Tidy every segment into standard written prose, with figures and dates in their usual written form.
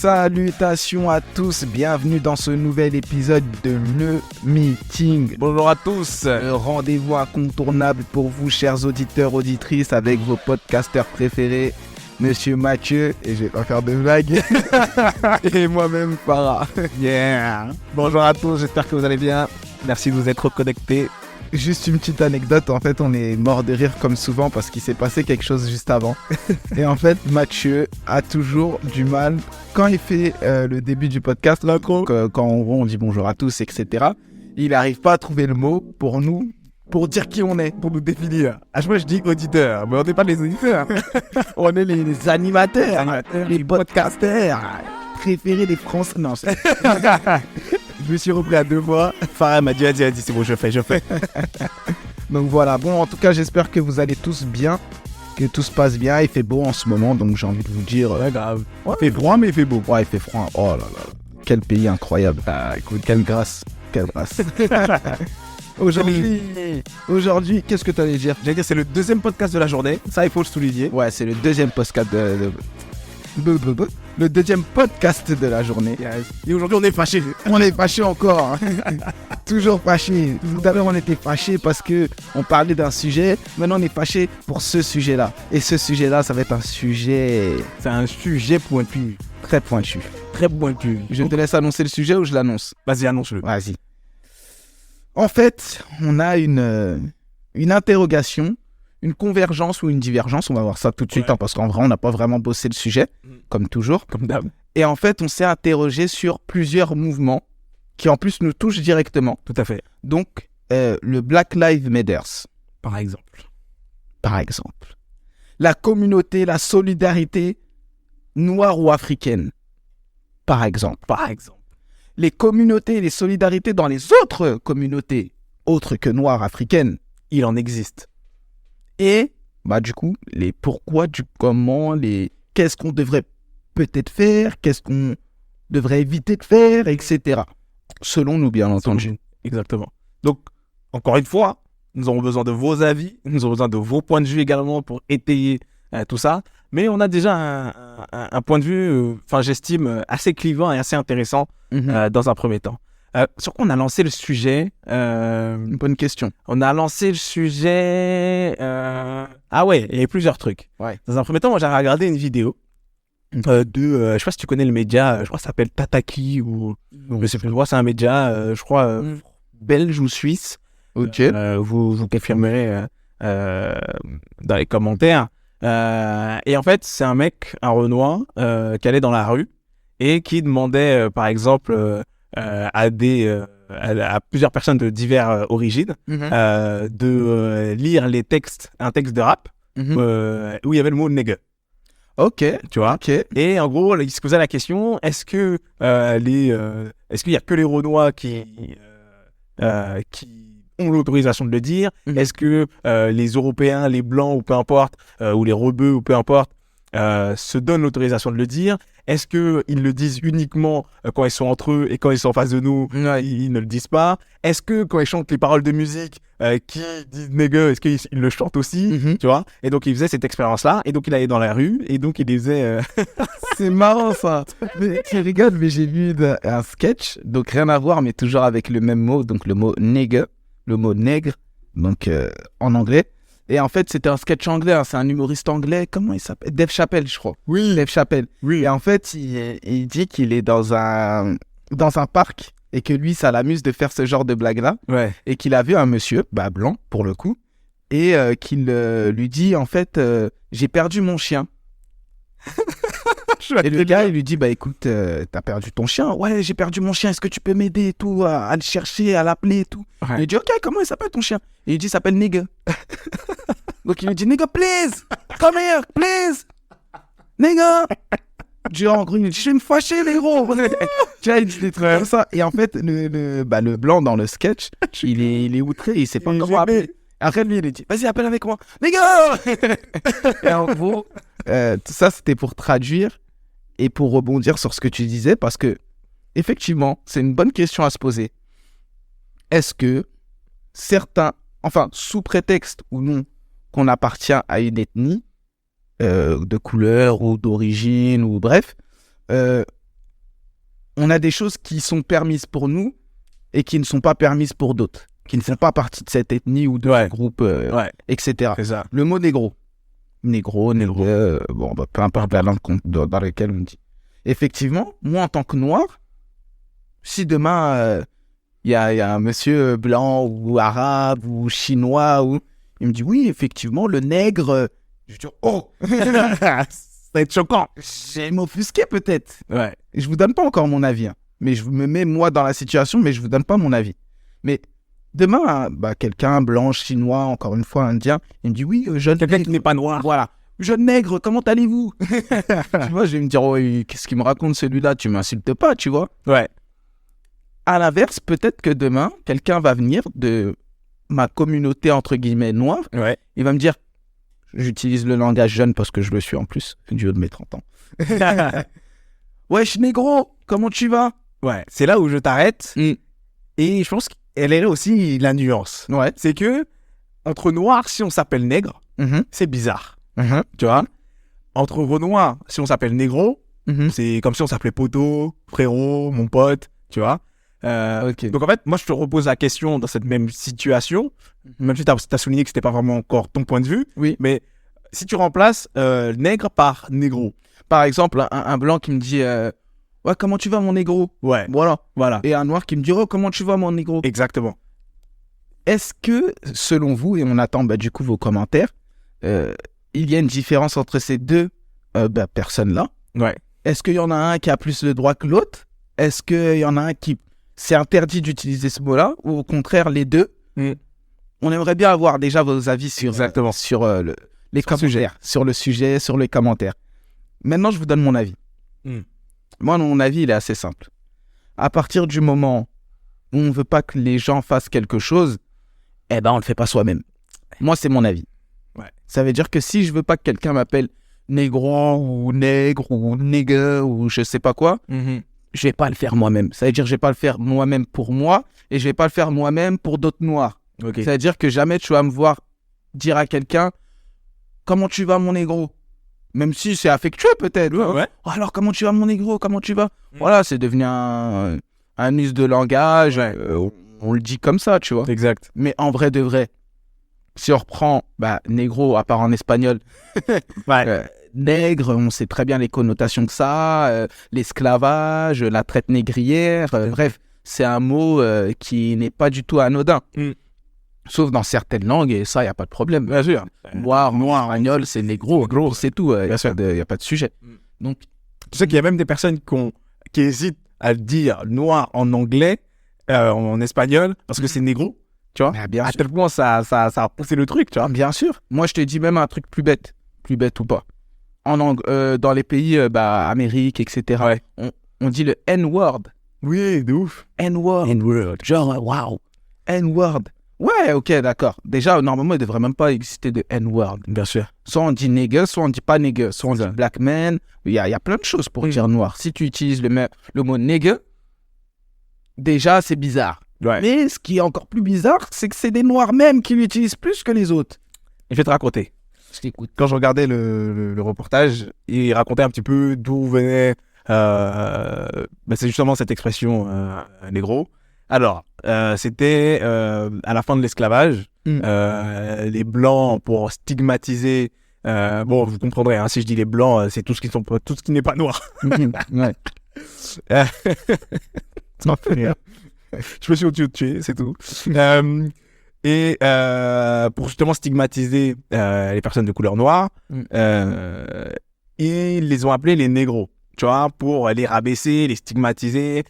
Salutations à tous, bienvenue dans ce nouvel épisode de Le Meeting. Bonjour à tous. Le rendez-vous incontournable pour vous, chers auditeurs, auditrices, avec vos podcasteurs préférés, Monsieur Mathieu, et je vais pas faire de blague, et moi-même, Farah. Yeah. Bonjour à tous, j'espère que vous allez bien. Merci de vous être connectés. Juste une petite anecdote, en fait on est mort de rire comme souvent parce qu'il s'est passé quelque chose juste avant. Et en fait Mathieu a toujours du mal, quand il fait le début du podcast, quand on dit bonjour à tous, etc. Il n'arrive pas à trouver le mot pour nous, pour dire qui on est, pour nous définir. À chaque fois je dis auditeurs, mais on n'est pas les auditeurs. On est les animateurs, les podcasters préférés des Français. Non, je me suis repris à 2 fois. Farah m'a dit, vas-y, c'est bon, je fais. Donc voilà, bon, en tout cas, j'espère que vous allez tous bien, que tout se passe bien. Il fait beau en ce moment, donc j'ai envie de vous dire... Ouais, grave. Il fait froid, mais il fait beau. Ouais, il fait froid. Oh là là, quel pays incroyable. Ah, écoute, Quelle grâce. Aujourd'hui, qu'est-ce que tu allais dire? J'allais dire, c'est le deuxième podcast de la journée. Ça, il faut le souligner. Ouais, c'est le deuxième podcast le deuxième podcast de la journée. Yes. Et aujourd'hui, on est fâchés. On est fâchés encore. Toujours fâchés. Tout à l'heure, on était fâchés parce que on parlait d'un sujet. Maintenant, on est fâchés pour ce sujet-là. Et ce sujet-là, ça va être un sujet... C'est un sujet pointu. Très pointu. Très pointu. Je te laisse annoncer le sujet ou je l'annonce? Vas-y, annonce-le. Vas-y. En fait, on a une interrogation, une convergence ou une divergence. On va voir ça tout de suite, parce qu'en vrai, on n'a pas vraiment bossé le sujet, comme toujours. Comme d'hab. Et en fait, on s'est interrogé sur plusieurs mouvements qui, en plus, nous touchent directement. Tout à fait. Donc, le Black Lives Matter, Par exemple. La communauté, la solidarité noire ou africaine, par exemple. Les communautés et les solidarités dans les autres communautés, autres que noires africaines. Il en existe. Et, du coup, les pourquoi, du comment, qu'est-ce qu'on devrait peut-être faire, qu'est-ce qu'on devrait éviter de faire, etc. Selon nous, bien entendu. Exactement. Donc, encore une fois, nous avons besoin de vos avis, nous avons besoin de vos points de vue également pour étayer tout ça. Mais on a déjà un point de vue, j'estime, assez clivant et assez intéressant dans un premier temps. Sur quoi on a lancé le sujet Une bonne question. On a lancé le sujet... Ah ouais, il y a plusieurs trucs. Ouais. Dans un premier temps, moi, j'ai regardé une vidéo je sais pas si tu connais le média, je crois que ça s'appelle Tataki ou... Je sais plus, c'est un média, je crois, belge ou suisse. Ok. Vous confirmerez dans les commentaires. Et en fait, c'est un mec, un Renoir, qui allait dans la rue et qui demandait, par exemple... à plusieurs personnes de diverses origines de lire un texte de rap où il y avait le mot nigga. Ok. Tu vois. Okay. Et en gros, il se posait la question, est-ce qu'il y a que les Renois qui ont l'autorisation de le dire? Est-ce que les Européens, les Blancs ou peu importe, ou les Rebeux ou peu importe, se donnent l'autorisation de le dire? Est-ce qu'ils le disent uniquement quand ils sont entre eux et quand ils sont en face de nous, ils ne le disent pas? Est-ce que quand ils chantent les paroles de musique qui disent nigga, est-ce qu'ils le chantent aussi? Tu vois? Et donc il faisait cette expérience-là, et donc il allait dans la rue, et donc il disait... C'est marrant ça. Mais tu rigoles, mais j'ai vu un sketch, donc rien à voir, mais toujours avec le même mot, donc le mot nigga, le mot nègre, donc en anglais. Et en fait, c'était un sketch anglais, c'est un humoriste anglais, comment il s'appelle? Dave Chappelle, je crois. Oui. Dave Chappelle. Oui. Et en fait, il dit qu'il est dans un parc et que lui, ça l'amuse de faire ce genre de blague-là. Ouais. Et qu'il a vu un monsieur, blanc pour le coup, et qu'il lui dit, en fait, j'ai perdu mon chien. Et le gars, il lui dit, écoute, t'as perdu ton chien? Ouais, j'ai perdu mon chien, est-ce que tu peux m'aider et tout, à le chercher, à l'appeler et tout? Ouais. Il dit, ok, comment il s'appelle ton chien? Et il dit, il s'appelle Nigga. Donc il lui dit, Nigga, please, come here, please, Nigga. En gros, il dit, je vais me fâcher, les gros. Tu vois, il dit des trucs comme ça. Et en fait, le blanc dans le sketch, il est outré, il sait pas comment appeler. Après, lui, il dit, vas-y, appelle avec moi, Nigga. Et en gros, tout ça, c'était pour traduire et pour rebondir sur ce que tu disais, parce que, effectivement, c'est une bonne question à se poser. Est-ce que certains, sous prétexte ou non, qu'on appartient à une ethnie, de couleur ou d'origine, ou bref, on a des choses qui sont permises pour nous et qui ne sont pas permises pour d'autres, qui ne font pas partie de cette ethnie ou de ce groupe, etc. C'est ça. Le mot négro, bon, bah, peu importe la langue dans laquelle on dit. Effectivement, moi, en tant que noir, si demain, il y a un monsieur blanc ou arabe ou chinois, il me dit, oui, effectivement, le nègre, je dis, oh, Ça va être choquant. je vais m'offusquer peut-être. Ouais. Je vous donne pas encore mon avis, hein. Mais je me mets moi dans la situation, mais je vous donne pas mon avis. Mais demain, hein, bah, quelqu'un blanc, chinois, encore une fois indien, il me dit, oui, jeune Quelqu'un nègre. qui n'est pas noir. Voilà. Jeune nègre, comment allez-vous? Tu vois, je vais me dire, oh, qu'est-ce qu'il me raconte celui-là? Tu m'insultes pas, tu vois. Ouais. À l'inverse, peut-être que demain, quelqu'un va venir de ma communauté, entre guillemets, noire. Ouais. Il va me dire, j'utilise le langage jeune parce que je le suis en plus, du haut de mes 30 ans. Wesh, négro, comment tu vas? Ouais. C'est là où je t'arrête. Et je pense qu'elle est là aussi la nuance. Ouais. C'est que, entre noirs, si on s'appelle nègre, c'est bizarre. Tu vois? Entre renois, si on s'appelle négro, c'est comme si on s'appelait poteau, frérot, mon pote, tu vois? Ok. Donc en fait, moi je te repose la question dans cette même situation, même si tu as souligné que c'était pas vraiment encore ton point de vue, Oui. mais si tu remplaces nègre par négro. Par exemple, un blanc qui me dit, ouais, comment tu vas, mon négro? Ouais, Voilà. Et un noir qui me dit, oh, comment tu vas, mon négro? exactement. Est-ce que, selon vous, et on attend du coup vos commentaires, il y a une différence entre ces deux personnes-là? Ouais. Est-ce qu'il y en a un qui a plus le droit que l'autre? Est-ce qu'il y en a un qui c'est interdit d'utiliser ce mot-là? Ou au contraire, les deux? On aimerait bien avoir déjà vos avis sur, Exactement. sur les commentaires, sur le sujet, sur les commentaires. Maintenant, je vous donne mon avis. Moi, mon avis, il est assez simple. À partir du moment où on ne veut pas que les gens fassent quelque chose, eh ben, on ne le fait pas soi-même. Moi, c'est mon avis. Ouais. Ça veut dire que si je veux pas que quelqu'un m'appelle négro ou nègre ou nègre ou je sais pas quoi, je vais pas le faire moi-même. Ça veut dire que je vais pas le faire moi-même pour moi et je vais pas le faire moi-même pour d'autres noirs. Ok. Ça veut dire que jamais tu vas me voir dire à quelqu'un comment tu vas mon négro, même si c'est affectueux peut-être. Ouais. Oh, alors comment tu vas mon négro, comment tu vas? Voilà, c'est devenu un use de langage. On le dit comme ça, tu vois. Exact. Mais en vrai de vrai, si on reprend négro, à part en espagnol, nègre, on sait très bien les connotations que ça a, l'esclavage, la traite négrière, bref, c'est un mot qui n'est pas du tout anodin. Sauf dans certaines langues, et ça, il n'y a pas de problème. Bien sûr. Noir, espagnol, c'est négro, c'est tout, il n'y a pas de sujet. Donc, Tu sais qu'il y a même des personnes qui hésitent à le dire noir en anglais, en espagnol, parce que c'est négro, tu vois. bien À sûr. tel point ça a poussé le truc, tu vois. Bien sûr. Moi, je te dis même un truc plus bête ou pas. Dans les pays, Amérique, etc., on dit le N-word. Oui, de ouf. N-word. Genre, waouh. N-word. Ouais, ok, d'accord. Déjà, normalement, il ne devrait même pas exister de N-word. Bien sûr. Soit on dit nigger, soit on dit pas nigger. Soit on dit black man. Il y a plein de choses pour dire noir. Si tu utilises le mot nigger, déjà, c'est bizarre. Ouais. Mais ce qui est encore plus bizarre, c'est que c'est des noirs même qui l'utilisent plus que les autres. Je vais te raconter. Je t'écoute. Quand je regardais le reportage, il racontait un petit peu d'où venait c'est justement cette expression négro. Alors, c'était à la fin de l'esclavage, les blancs pour stigmatiser. Bon, vous comprendrez, hein, si je dis les blancs, c'est tout ce qui n'est pas noir. Ouais. Ça fait rire. Je me suis auto-tué, c'est tout. Et pour justement stigmatiser les personnes de couleur noire, ils les ont appelés les négros, tu vois, pour les rabaisser, les stigmatiser,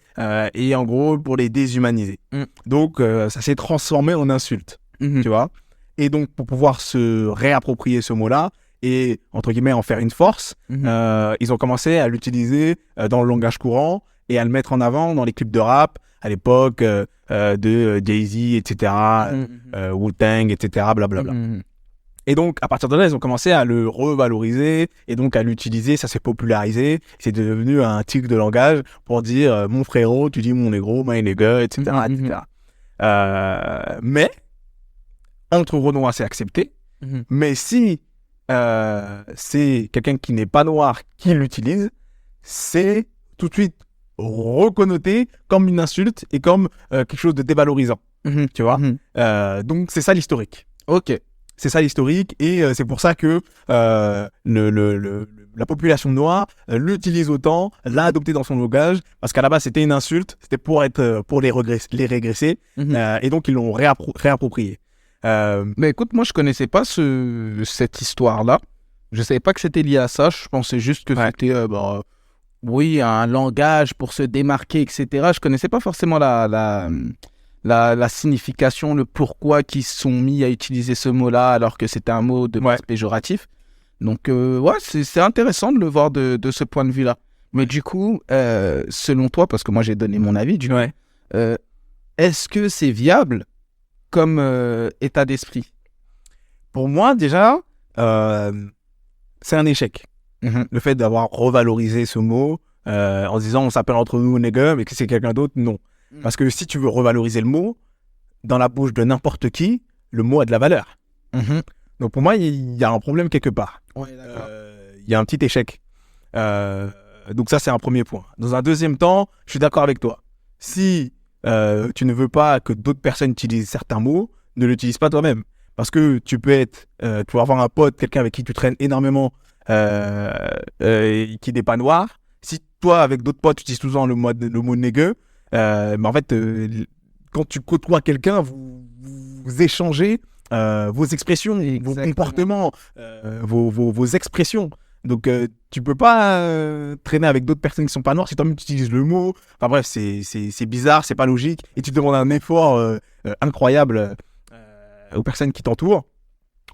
et en gros pour les déshumaniser. Donc ça s'est transformé en insulte, tu vois. Et donc pour pouvoir se réapproprier ce mot-là et entre guillemets en faire une force, ils ont commencé à l'utiliser dans le langage courant et à le mettre en avant dans les clips de rap à l'époque de Jay-Z, etc., Wu-Tang, etc., blablabla. Et donc, à partir de là, ils ont commencé à le revaloriser et donc à l'utiliser, ça s'est popularisé, c'est devenu un tic de langage pour dire mon frérot, tu dis mon négro, my nigga, etc., etc. Mais, entre Renois, c'est accepté, mais si c'est quelqu'un qui n'est pas noir qui l'utilise, c'est tout de suite reconnoté comme une insulte et comme quelque chose de dévalorisant. Tu vois. Donc, c'est ça l'historique. Ok. C'est ça l'historique et c'est pour ça que la population noire l'utilise autant, l'a adopté dans son langage, parce qu'à la base c'était une insulte, c'était pour les régresser, et donc ils l'ont réapproprié. Mais écoute, moi je connaissais pas cette histoire-là. Je savais pas que c'était lié à ça. Je pensais juste que c'était oui, un langage pour se démarquer, etc. Je connaissais pas forcément la signification, le pourquoi qu'ils se sont mis à utiliser ce mot-là alors que c'était un mot de base péjoratif. Donc, ouais, c'est intéressant de le voir de ce point de vue-là. Mais du coup, selon toi, parce que moi j'ai donné mon avis, est-ce que c'est viable comme état d'esprit? Pour moi, déjà, c'est un échec. Le fait d'avoir revalorisé ce mot en disant on s'appelle entre nous nègre, mais que c'est quelqu'un d'autre, non. Parce que si tu veux revaloriser le mot, dans la bouche de n'importe qui, le mot a de la valeur. Donc pour moi, il y a un problème quelque part. Il y a un petit échec. Donc ça, c'est un premier point. Dans un deuxième temps, je suis d'accord avec toi. Si tu ne veux pas que d'autres personnes utilisent certains mots, ne l'utilise pas toi-même. Parce que tu peux avoir un pote, quelqu'un avec qui tu traînes énormément, qui n'est pas noir. Si toi, avec d'autres potes, tu utilises souvent le mot négueux, mais en fait, quand tu côtoies quelqu'un, vous échangez vos expressions, vos comportements, vos expressions. Donc, tu peux pas traîner avec d'autres personnes qui sont pas noires si toi-même tu utilises le mot. Enfin bref, c'est bizarre, c'est pas logique. Et tu demandes un effort incroyable aux personnes qui t'entourent.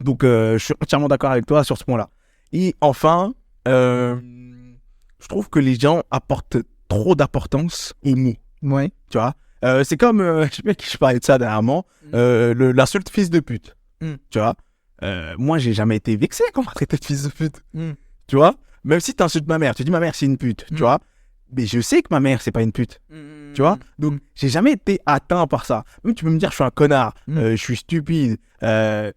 Donc, je suis entièrement d'accord avec toi sur ce point-là. Et enfin, je trouve que les gens apportent trop d'importance aux mots. Ouais. Tu vois, c'est comme, je sais pas qui je parlais de ça dernièrement, l'insulte fils de pute. Tu vois, moi j'ai jamais été vexé quand on m'a traité de fils de pute. Tu vois, même si tu insultes ma mère, tu dis ma mère c'est une pute, tu vois, mais je sais que ma mère c'est pas une pute. Tu vois, donc j'ai jamais été atteint par ça. Même tu peux me dire je suis un connard, je suis stupide, quelle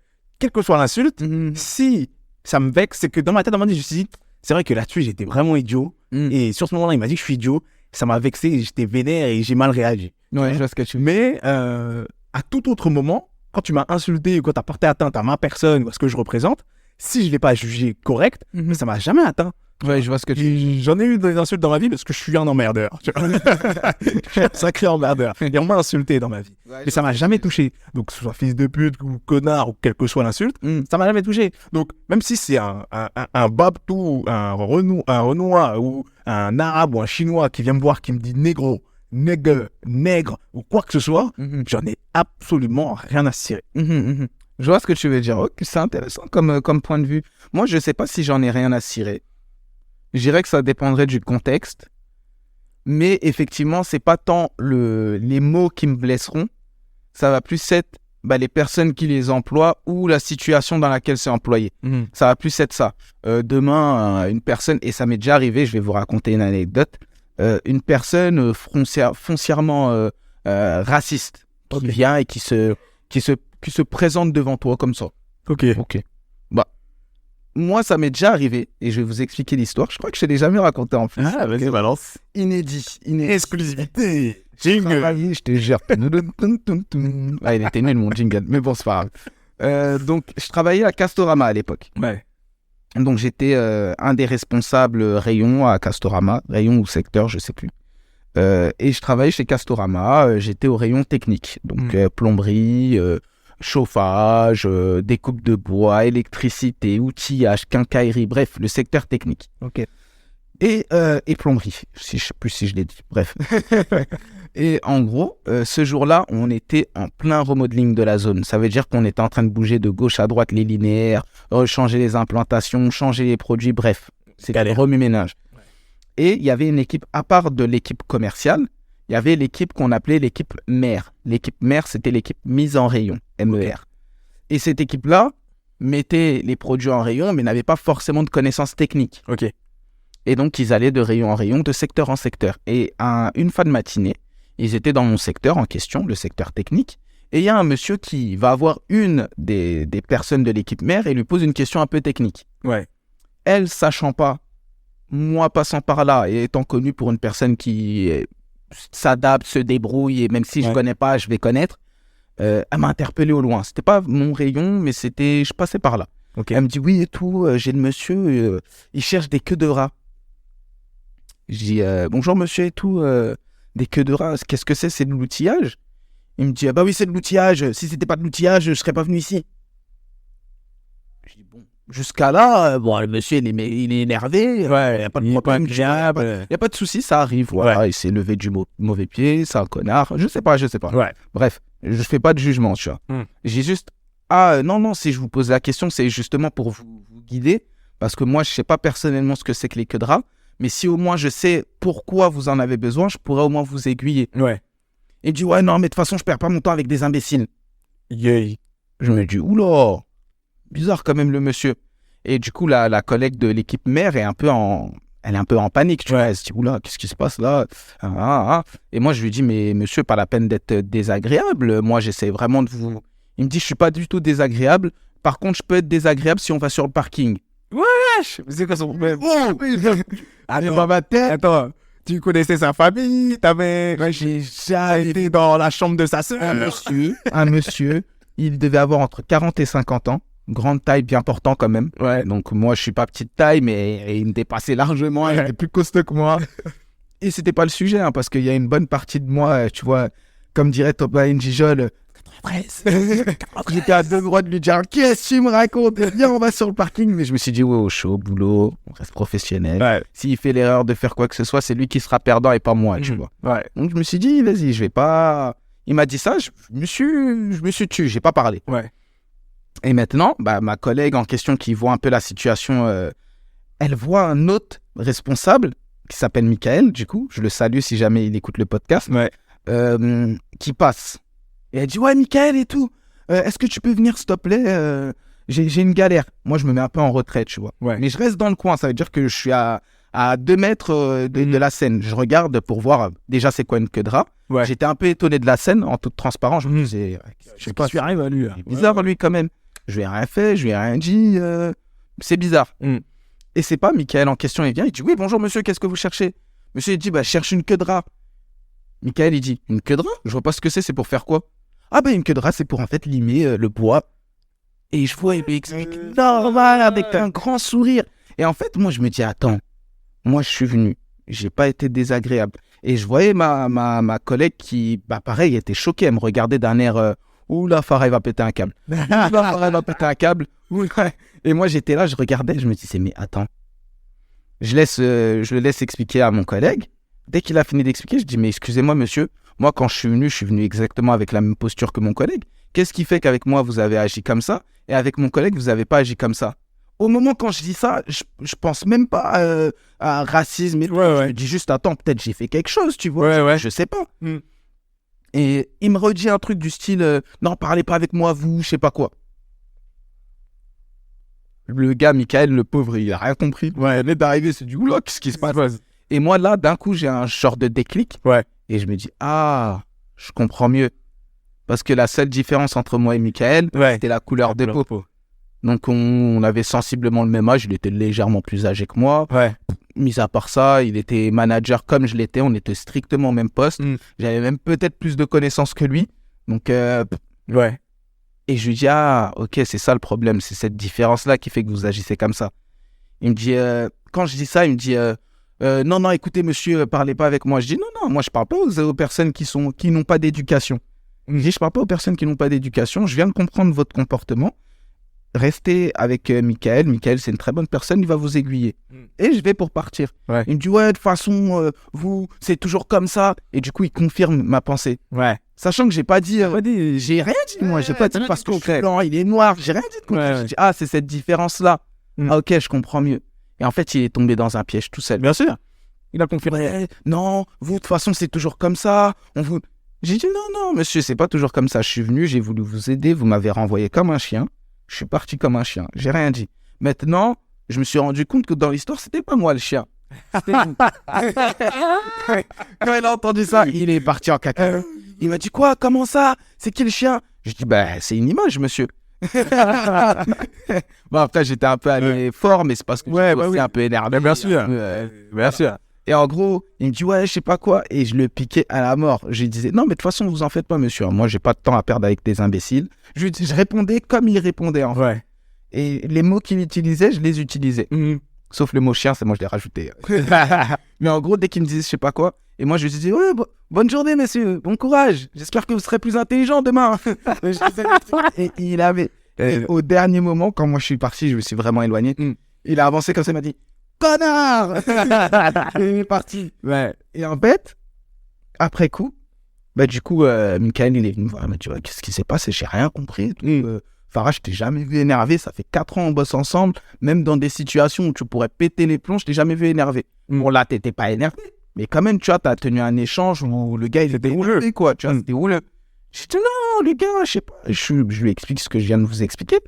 que soit l'insulte, si ça me vexe, c'est que dans ma tête, à un moment donné, je me suis dit, c'est vrai que là-dessus j'étais vraiment idiot, et sur ce moment-là il m'a dit que je suis idiot. Ça m'a vexé, j'étais vénère et j'ai mal réagi. Ouais, je vois ce que tu veux. Mais à tout autre moment, quand tu m'as insulté ou quand tu as porté atteinte à ma personne ou à ce que je représente, si je ne l'ai pas jugé correct, ça m'a jamais atteint. Ouais, je vois ce que tu veux. J'en ai eu des insultes dans ma vie parce que je suis un emmerdeur. Tu vois. Je suis un sacré emmerdeur. Et on m'a insulté dans ma vie. Ouais, mais ça m'a jamais touché. Donc, que ce soit fils de pute ou connard ou quelle que soit l'insulte, ça m'a jamais touché. Donc, même si c'est un Babtou, un Renoir ou un Arabe ou un Chinois qui vient me voir, qui me dit négro, nègre ou quoi que ce soit, j'en ai absolument rien à cirer. Je vois ce que tu veux dire. Okay, c'est intéressant comme point de vue. Moi, je sais pas si j'en ai rien à cirer. Je dirais que ça dépendrait du contexte. Mais effectivement, c'est pas tant les mots qui me blesseront. Ça va plus être les personnes qui les emploient ou la situation dans laquelle c'est employé. Ça va plus être ça. Demain, une personne, et ça m'est déjà arrivé, je vais vous raconter une anecdote, une personne foncièrement raciste qui vient et qui se présente devant toi comme ça. Ok. Moi, ça m'est déjà arrivé, et je vais vous expliquer l'histoire. Je crois que je ne l'ai jamais raconté en plus. Ah, vas-y, balance. Inédit. Exclusivité. Je te jure. Il était nul, mon jingle. Mais bon, c'est pas grave. Donc, je travaillais à Castorama à l'époque. Ouais. Donc, j'étais un des responsables rayon à Castorama. Rayon ou secteur, je ne sais plus. Et je travaillais chez Castorama. J'étais au rayon technique. Donc, plomberie... chauffage, découpe de bois, électricité, outillage, quincaillerie, bref, le secteur technique. Ok. Et plomberie, je ne sais plus si je l'ai dit, bref. Et en gros, ce jour-là, on était en plein remodeling de la zone. Ça veut dire qu'on était en train de bouger de gauche à droite les linéaires, changer les implantations, changer les produits, bref. C'était le remue-ménage. Ouais. Et il y avait une équipe, à part de l'équipe commerciale, il y avait l'équipe qu'on appelait l'équipe mère. L'équipe mère, c'était l'équipe mise en rayon, MER. Et cette équipe-là mettait les produits en rayon, mais n'avait pas forcément de connaissances techniques. Ok. Et donc, ils allaient de rayon en rayon, de secteur en secteur. Et une fin de matinée, ils étaient dans mon secteur en question, le secteur technique. Et il y a un monsieur qui va avoir une des personnes de l'équipe mère et lui pose une question un peu technique. Ouais. Elle, sachant pas moi passant par là et étant connu pour une personne qui s'adapte, se débrouille, et même si je connais pas, je vais connaître, elle m'a interpellé au loin. C'était pas mon rayon, mais je passais par là. Okay. Elle me dit oui et tout, j'ai le monsieur, il cherche des queues de rats. Je dis bonjour monsieur et tout, des queues de rats, qu'est-ce que c'est de l'outillage? Il me dit bah oui, c'est de l'outillage, si c'était pas de l'outillage, je serais pas venu ici. Je dis bon, jusqu'à là, bon, le monsieur il est énervé, il n'y a pas de problème, il n'y a pas de souci, ça arrive. Voilà, il s'est levé du mauvais pied, c'est un connard, je sais pas. Ouais. Bref, je fais pas de jugement, tu vois. J'ai juste, non, si je vous pose la question, c'est justement pour vous guider, parce que moi, je sais pas personnellement ce que c'est que les queues de rats, mais si au moins je sais pourquoi vous en avez besoin, je pourrais au moins vous aiguiller. Ouais. Il dit, ouais, non, mais de toute façon, je perds pas mon temps avec des imbéciles. Yeah. Je me dis, oula, bizarre quand même le monsieur. Et du coup, la collègue de l'équipe mère est un peu en panique, tu vois. Elle se dit, oula, qu'est-ce qui se passe là? Et moi, je lui dis, mais monsieur, pas la peine d'être désagréable. Moi, j'essaie vraiment de vous... Il me dit, je suis pas du tout désagréable. Par contre, je peux être désagréable si on va sur le parking. Wesh! C'est quoi son problème? Attends, tu connaissais sa famille? J'ai déjà été dans la chambre de sa sœur. Un monsieur, il devait avoir entre 40 et 50 ans. Grande taille, bien portant quand même. Ouais. Donc moi, je suis pas petite taille, mais il me dépassait largement. Il était plus costaud que moi. Et c'était pas le sujet, hein, parce qu'il y a une bonne partie de moi, tu vois, comme dirait Thomas Njijol, 93. J'étais à 2 doigts de lui dire, qu'est-ce que tu me racontes? Viens, on va sur le parking. Mais je me suis dit, ouais, au chaud, boulot, on reste professionnel. Ouais. S'il fait l'erreur de faire quoi que ce soit, c'est lui qui sera perdant et pas moi, tu vois. Ouais. Donc je me suis dit, vas-y, je vais pas... Il m'a dit ça, je me suis tué, j'ai pas parlé. Ouais. Et maintenant, ma collègue en question qui voit un peu la situation, elle voit un autre responsable qui s'appelle Michael, du coup, je le salue si jamais il écoute le podcast, qui passe. Et elle dit, ouais, Michael et tout, est-ce que tu peux venir, s'il te plaît, j'ai une galère. Moi, je me mets un peu en retraite, tu vois. Ouais. Mais je reste dans le coin, ça veut dire que je suis à 2 mètres de la scène. Je regarde pour voir déjà c'est quoi une queue de rat. Ouais. J'étais un peu étonné de la scène, en toute transparence. Je me disais, je sais pas, ce qui arrive à lui. c'est bizarre lui quand même. Je lui ai rien fait, je lui ai rien dit. C'est bizarre. Et c'est pas Michael en question, il vient, il dit, oui, bonjour monsieur, qu'est-ce que vous cherchez? Monsieur, il dit, je cherche une queue de rat. Michael, il dit, une queue de rat? Je vois pas ce que c'est pour faire quoi? Une queue de rat, c'est pour en fait limer le bois. Et je vois, il lui explique normal, avec un grand sourire. Et en fait, moi, je me dis, attends, moi, je suis venu, j'ai pas été désagréable. Et je voyais ma collègue qui, pareil, était choquée, elle me regardait d'un air... Oula, Farah, il va péter un câble. Oula, Farah, il va péter un câble. Et moi, j'étais là, je regardais, je me disais, mais attends. Je le laisse expliquer à mon collègue. Dès qu'il a fini d'expliquer, je dis, mais excusez-moi, monsieur, moi, quand je suis venu exactement avec la même posture que mon collègue. Qu'est-ce qui fait qu'avec moi, vous avez agi comme ça et avec mon collègue, vous n'avez pas agi comme ça? Au moment quand je dis ça, je pense même pas à racisme. Et tout. Je me dis juste, attends, peut-être j'ai fait quelque chose, tu vois. Je sais pas. Et il me redit un truc du style non, parlez pas avec moi, vous, je sais pas quoi. Le gars, Michael, le pauvre, il a rien compris. Il venait d'arriver, c'est du oula, qu'est-ce qui se passe? Et moi, là, d'un coup, j'ai un genre de déclic. Et je me dis, je comprends mieux. Parce que la seule différence entre moi et Michael, c'était la couleur de peau. Donc, on avait sensiblement le même âge. Il était légèrement plus âgé que moi. Mis à part ça, il était manager comme je l'étais. On était strictement au même poste. J'avais même peut-être plus de connaissances que lui. Donc, Et je lui dis, ok, c'est ça le problème. C'est cette différence-là qui fait que vous agissez comme ça. Il me dit, quand je dis ça, il me dit, non, écoutez, monsieur, parlez pas avec moi. Je dis, non, moi, je parle pas aux personnes qui n'ont pas d'éducation. Il me dit, je parle pas aux personnes qui n'ont pas d'éducation. Je viens de comprendre votre comportement. Restez avec Michael. Michael, c'est une très bonne personne, il va vous aiguiller. Et je vais pour partir. Il me dit, de toute façon, vous, c'est toujours comme ça. Et du coup, il confirme ma pensée. Sachant que j'ai pas dit, j'ai rien dit, moi. J'ai pas dit parce que je suis blanc, il est noir. J'ai rien dit de J'ai dit, c'est cette différence-là. Ok, je comprends mieux. Et en fait, il est tombé dans un piège tout seul. Bien sûr. Il a confirmé. Non, vous, de toute façon, c'est toujours comme ça. J'ai dit, non, monsieur, c'est pas toujours comme ça. Je suis venu, j'ai voulu vous aider, vous m'avez renvoyé comme un chien. Je suis parti comme un chien, j'ai rien dit. Maintenant, je me suis rendu compte que dans l'histoire, c'était pas moi le chien. C'était vous. Quand il a entendu ça, il est parti en caca. Il m'a dit, quoi, comment ça? C'est qui le chien? Je dis, c'est une image, monsieur. Bon, après, j'étais un peu allé fort, mais c'est parce que j'étais aussi un peu énervé. Bien sûr. un peu, Bien sûr. Et en gros, il me dit, ouais, je sais pas quoi. Et je le piquais à la mort. Je lui disais, non, mais de toute façon, vous en faites pas, monsieur. Moi, j'ai pas de temps à perdre avec des imbéciles. Je répondais comme il répondait, en fait. Ouais. Et les mots qu'il utilisait, je les utilisais. Sauf le mot chien, c'est moi, je l'ai rajouté. Mais en gros, dès qu'il me disait, je sais pas quoi, et moi, je lui disais, ouais, bonne journée, messieurs. Bon courage. J'espère que vous serez plus intelligent demain. Et il avait... Et au dernier moment, quand moi, je suis parti, je me suis vraiment éloigné. Il a avancé comme ça, il m'a dit, connard. Et il est parti. Ouais. Et en fait, après coup, bah du coup, Michael, il est venu me voir. Il m'a dit, ouais, qu'est-ce qui s'est passé? J'ai rien compris. Farah, je t'ai jamais vu énervé. Ça fait 4 ans on bosse ensemble. Même dans des situations où tu pourrais péter les plombs, je t'ai jamais vu énervé. Bon, là, t'étais pas énervé. Mais quand même, tu vois, t'as tenu un échange où le gars, il était rouleux, quoi. Tu vois, c'était rouleux. J'ai dit, non, les gars, je sais pas. Je lui explique ce que je viens de vous expliquer.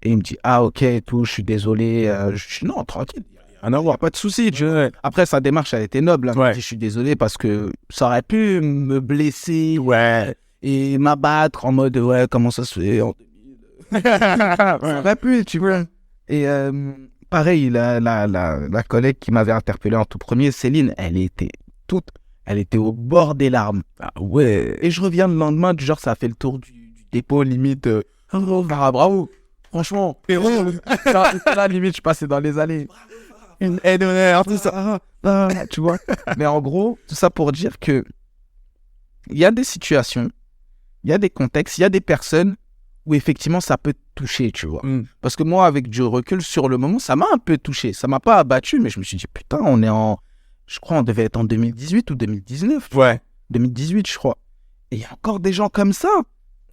Et il me dit, ah, ok, tout, je suis désolé. Je dis, non, tranquille. Pas de souci. Après, sa démarche, elle était noble. Hein. Ouais. Je suis désolé parce que ça aurait pu me blesser et m'abattre en mode, ouais, comment ça se fait en 2000 Ça aurait pu, tu vois. Et pareil, la collègue qui m'avait interpellé en tout premier, Céline, elle était au bord des larmes. Ah ouais. Et je reviens le lendemain, du genre, ça a fait le tour du dépôt, limite. Bravo. Franchement, héros. Là, limite, je passais dans les allées. Une haie d'honneur, tout ça. Tu vois. Mais en gros, tout ça pour dire que il y a des situations, il y a des contextes, il y a des personnes où effectivement ça peut te toucher, tu vois. Parce que moi, avec du recul sur le moment, ça m'a un peu touché. Ça m'a pas abattu, mais je me suis dit, putain, je crois on devait être en 2018 ou 2019. Ouais. 2018, je crois. Et il y a encore des gens comme ça.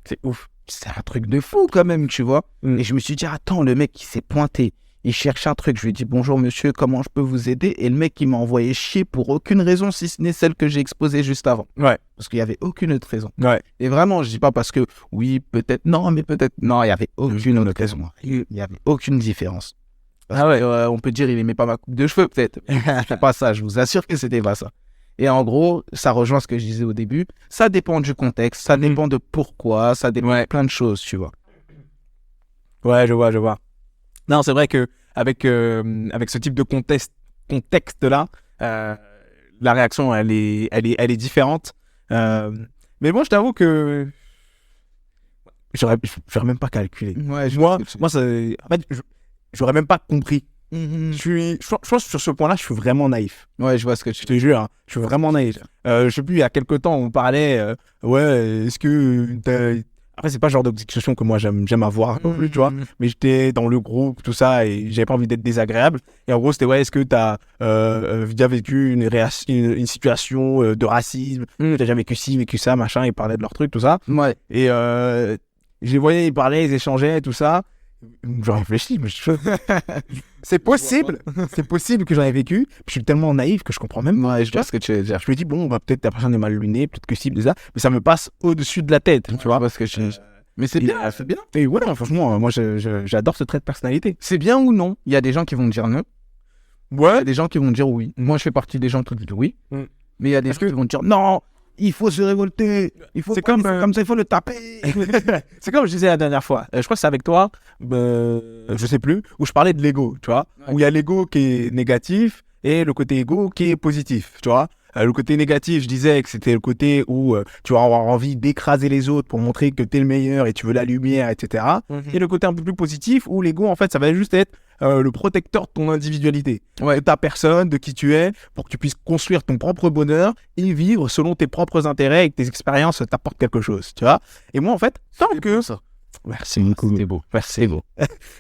C'est ouf. C'est un truc de fou quand même, tu vois. Et je me suis dit, attends, le mec, il s'est pointé. Il cherche un truc. Je lui ai dit, bonjour monsieur, comment je peux vous aider? Et le mec, il m'a envoyé chier pour aucune raison, si ce n'est celle que j'ai exposée juste avant. Ouais. Parce qu'il n'y avait aucune autre raison. Ouais. Et vraiment, je dis pas parce que, oui, peut-être, non, mais peut-être. Non, il n'y avait aucune autre raison. Il n'y avait aucune différence. Parce que, on peut dire, il aimait pas ma coupe de cheveux, peut-être. C'est pas ça, je vous assure que c'était pas ça. Et en gros, ça rejoint ce que je disais au début. Ça dépend du contexte, ça dépend de pourquoi, ça dépend de plein de choses, tu vois. Ouais, je vois. Non, c'est vrai que avec ce type de contexte-là, la réaction, elle est différente. Mais moi, je t'avoue que j'aurais même pas calculé. Ouais, moi, ça, en fait, j'aurais même pas compris. Je pense que sur ce point-là, je suis vraiment naïf. Ouais, je vois ce que je te jure, hein, je suis vraiment naïf. Je sais plus, il y a quelque temps, on parlait, est-ce que après, c'est pas le genre de discussion que moi j'aime avoir non plus, tu vois. Mais j'étais dans le groupe, tout ça, et j'avais pas envie d'être désagréable. Et en gros, c'était, est-ce que t'as déjà vécu une situation de racisme? T'as déjà vécu ci, vécu ça, machin, ils parlaient de leur truc, tout ça. Ouais. Et je les voyais, ils parlaient, ils échangeaient, tout ça. J'en réfléchis, mais c'est possible que j'en ai vécu. Puis je suis tellement naïf que je comprends même. Ouais, je vois ce que tu veux dire. Je me dis, bon, peut-être la personne est mal lunée, peut-être que si, ça, mais ça me passe au-dessus de la tête, tu vois. Parce que mais c'est bien, c'est bien. Et ouais, non, franchement, moi, j'adore ce trait de personnalité. C'est bien ou non? Il y a des gens qui vont dire non. Ouais. Il y a des gens qui vont dire oui. Moi, je fais partie des gens qui disent oui. Mais il y a des gens qui vont dire non. Il faut se révolter. C'est comme ça, il faut le taper. C'est comme je disais la dernière fois. Je crois que c'est avec toi, je sais plus, où je parlais de l'ego, tu vois. Ouais. Où il y a l'ego qui est négatif et le côté ego qui est positif, tu vois. Le côté négatif, je disais que c'était le côté où tu vas avoir envie d'écraser les autres pour montrer que t'es le meilleur et tu veux la lumière, etc. Et le côté un peu plus positif où l'ego, en fait, ça va juste être le protecteur de ton individualité, de ta personne, de qui tu es, pour que tu puisses construire ton propre bonheur et vivre selon tes propres intérêts et que tes expériences t'apportent quelque chose, tu vois. Et moi, en fait, tant que... ça. Merci beaucoup. C'est beau. Merci. Beau.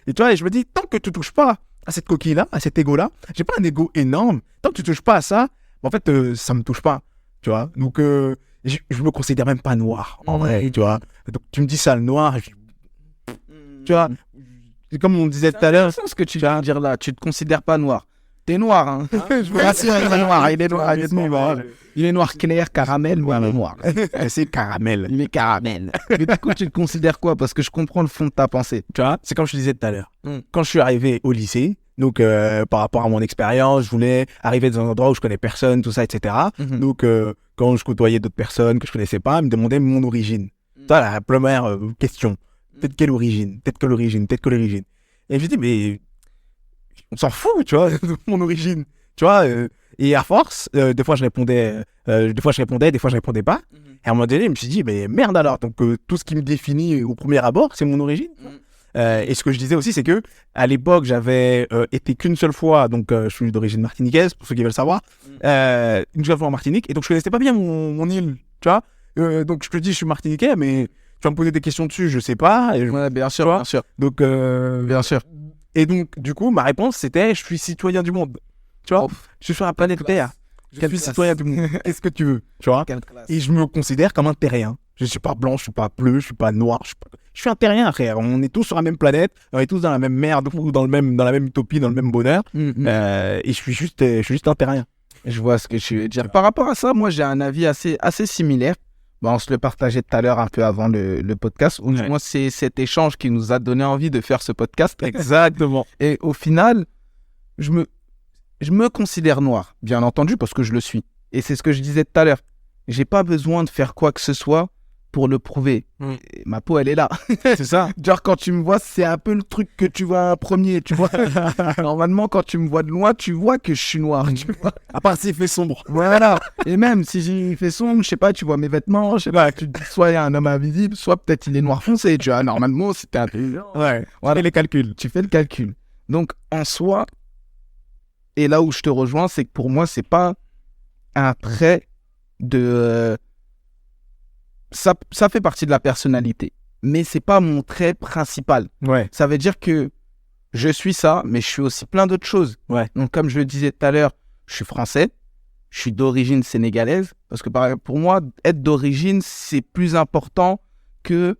Et tu vois, je me dis, tant que tu touches pas à cette coquille-là, à cet ego-là, j'ai pas un ego énorme, tant que tu touches pas à ça, en fait, ça me touche pas, tu vois. Donc, je me considère même pas noir, en vrai, tu vois. Donc, tu me dis ça, le noir, tu vois. C'est comme on disait tout à l'heure. C'est ce que tu viens de dire là. Tu te considères pas noir. T'es noir, hein. Je me rassure, il est noir. Il est noir. Il est noir clair, caramel, noir. C'est caramel. Il est caramel. Mais du coup, tu te considères quoi? Parce que je comprends le fond de ta pensée. Tu vois, c'est comme je te disais tout à l'heure. Quand je suis arrivé au lycée, donc par rapport à mon expérience, je voulais arriver dans un endroit où je connais personne, tout ça, etc. Donc quand je côtoyais d'autres personnes que je connaissais pas, ils me demandaient mon origine. Ça, la première question. Peut-être quelle origine, peut-être quelle origine, peut-être quelle origine. Et je dis, mais on s'en fout, tu vois, de mon origine, tu vois. Et à force, des fois je répondais, des fois je répondais pas. Et à un moment donné, je me suis dit, mais merde alors. Donc tout ce qui me définit au premier abord, c'est mon origine. Et ce que je disais aussi, c'est que à l'époque, j'avais été qu'une seule fois, donc je suis d'origine martiniquaise, pour ceux qui veulent savoir, une seule fois en Martinique, et donc je connaissais pas bien mon île, tu vois. Donc je te dis, je suis martiniquais, mais tu vas me poser des questions dessus, je sais pas. Et Ouais, bien sûr, tu vois. bien sûr. Donc, Bien sûr. et donc, du coup, ma réponse, c'était, je suis citoyen du monde. Tu vois, Oh, je suis sur la planète Terre. Je suis citoyen du monde. Qu'est-ce que tu veux, tu vois. Quelle classe. Et je me considère comme un terrien. Je suis pas blanc, je suis pas bleu, je suis pas noir. Je suis un terrien, frère. On est tous sur la même planète, on est tous dans la même merde ou dans la même utopie, dans le même bonheur. Et je suis juste un terrien. Je vois ce que tu veux dire. Par rapport à ça, moi, j'ai un avis assez similaire. Bon, on se le partageait tout à l'heure un peu avant le podcast. Ou du Ouais. moins, c'est cet échange qui nous a donné envie de faire ce podcast. Exactement. Et au final, je me considère noir, bien entendu, parce que je le suis. Et c'est ce que je disais tout à l'heure. J'ai pas besoin de faire quoi que ce soit pour le prouver. Et ma peau, elle est là. C'est ça. Genre, quand tu me vois, c'est un peu le truc que tu vois en premier, tu vois. Normalement, quand tu me vois de loin, tu vois que je suis noir, tu vois. À part s'il fait sombre. Voilà. Et même si j'ai fait sombre, je sais pas, tu vois mes vêtements, je sais pas, tu te dis soit il y a un homme invisible, soit peut-être il est noir foncé, tu vois. Normalement, c'était intelligent. Ouais. Voilà. Et les calculs. Tu fais le calcul. Donc, en soi, et là où je te rejoins, c'est que pour moi, c'est pas un trait de... Ça fait partie de la personnalité, mais c'est pas mon trait principal. Ouais. Ça veut dire que je suis ça, mais je suis aussi plein d'autres choses. Ouais. Donc, comme je le disais tout à l'heure, je suis français, je suis d'origine sénégalaise, parce que pour moi, être d'origine, c'est plus important que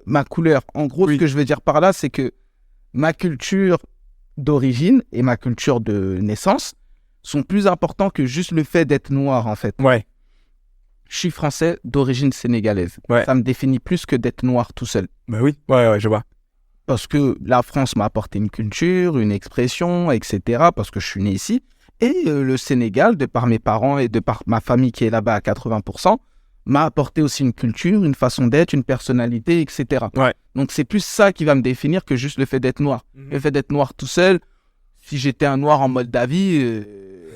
ma couleur. En gros, Oui. ce que je veux dire par là, c'est que ma culture d'origine et ma culture de naissance sont plus importants que juste le fait d'être noir, en fait. Ouais. Je suis français d'origine sénégalaise. Ouais. Ça me définit plus que d'être noir tout seul. Bah oui. Ouais, je vois. Parce que la France m'a apporté une culture, une expression, etc. Parce que je suis né ici. Et le Sénégal, de par mes parents et de par ma famille qui est là-bas à 80%, m'a apporté aussi une culture, une façon d'être, une personnalité, etc. Ouais. Donc c'est plus ça qui va me définir que juste le fait d'être noir. Le fait d'être noir tout seul, si j'étais un noir en Moldavie,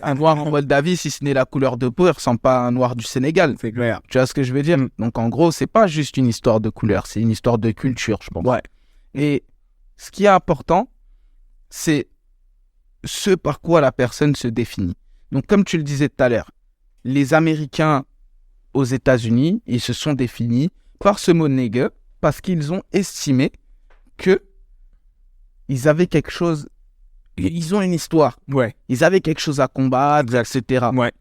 un noir en Moldavie, si ce n'est la couleur de peau, il ressemble pas à un noir du Sénégal. C'est clair. Tu vois ce que je veux dire? Donc en gros, c'est pas juste une histoire de couleur, c'est une histoire de culture, je pense. Ouais. Et ce qui est important, c'est ce par quoi la personne se définit. Donc comme tu le disais tout à l'heure, les Américains aux États-Unis, ils se sont définis par ce mot nigger parce qu'ils ont estimé que ils avaient quelque chose, ils ont une histoire, Ouais. ils avaient quelque chose à combattre, etc. Ouais.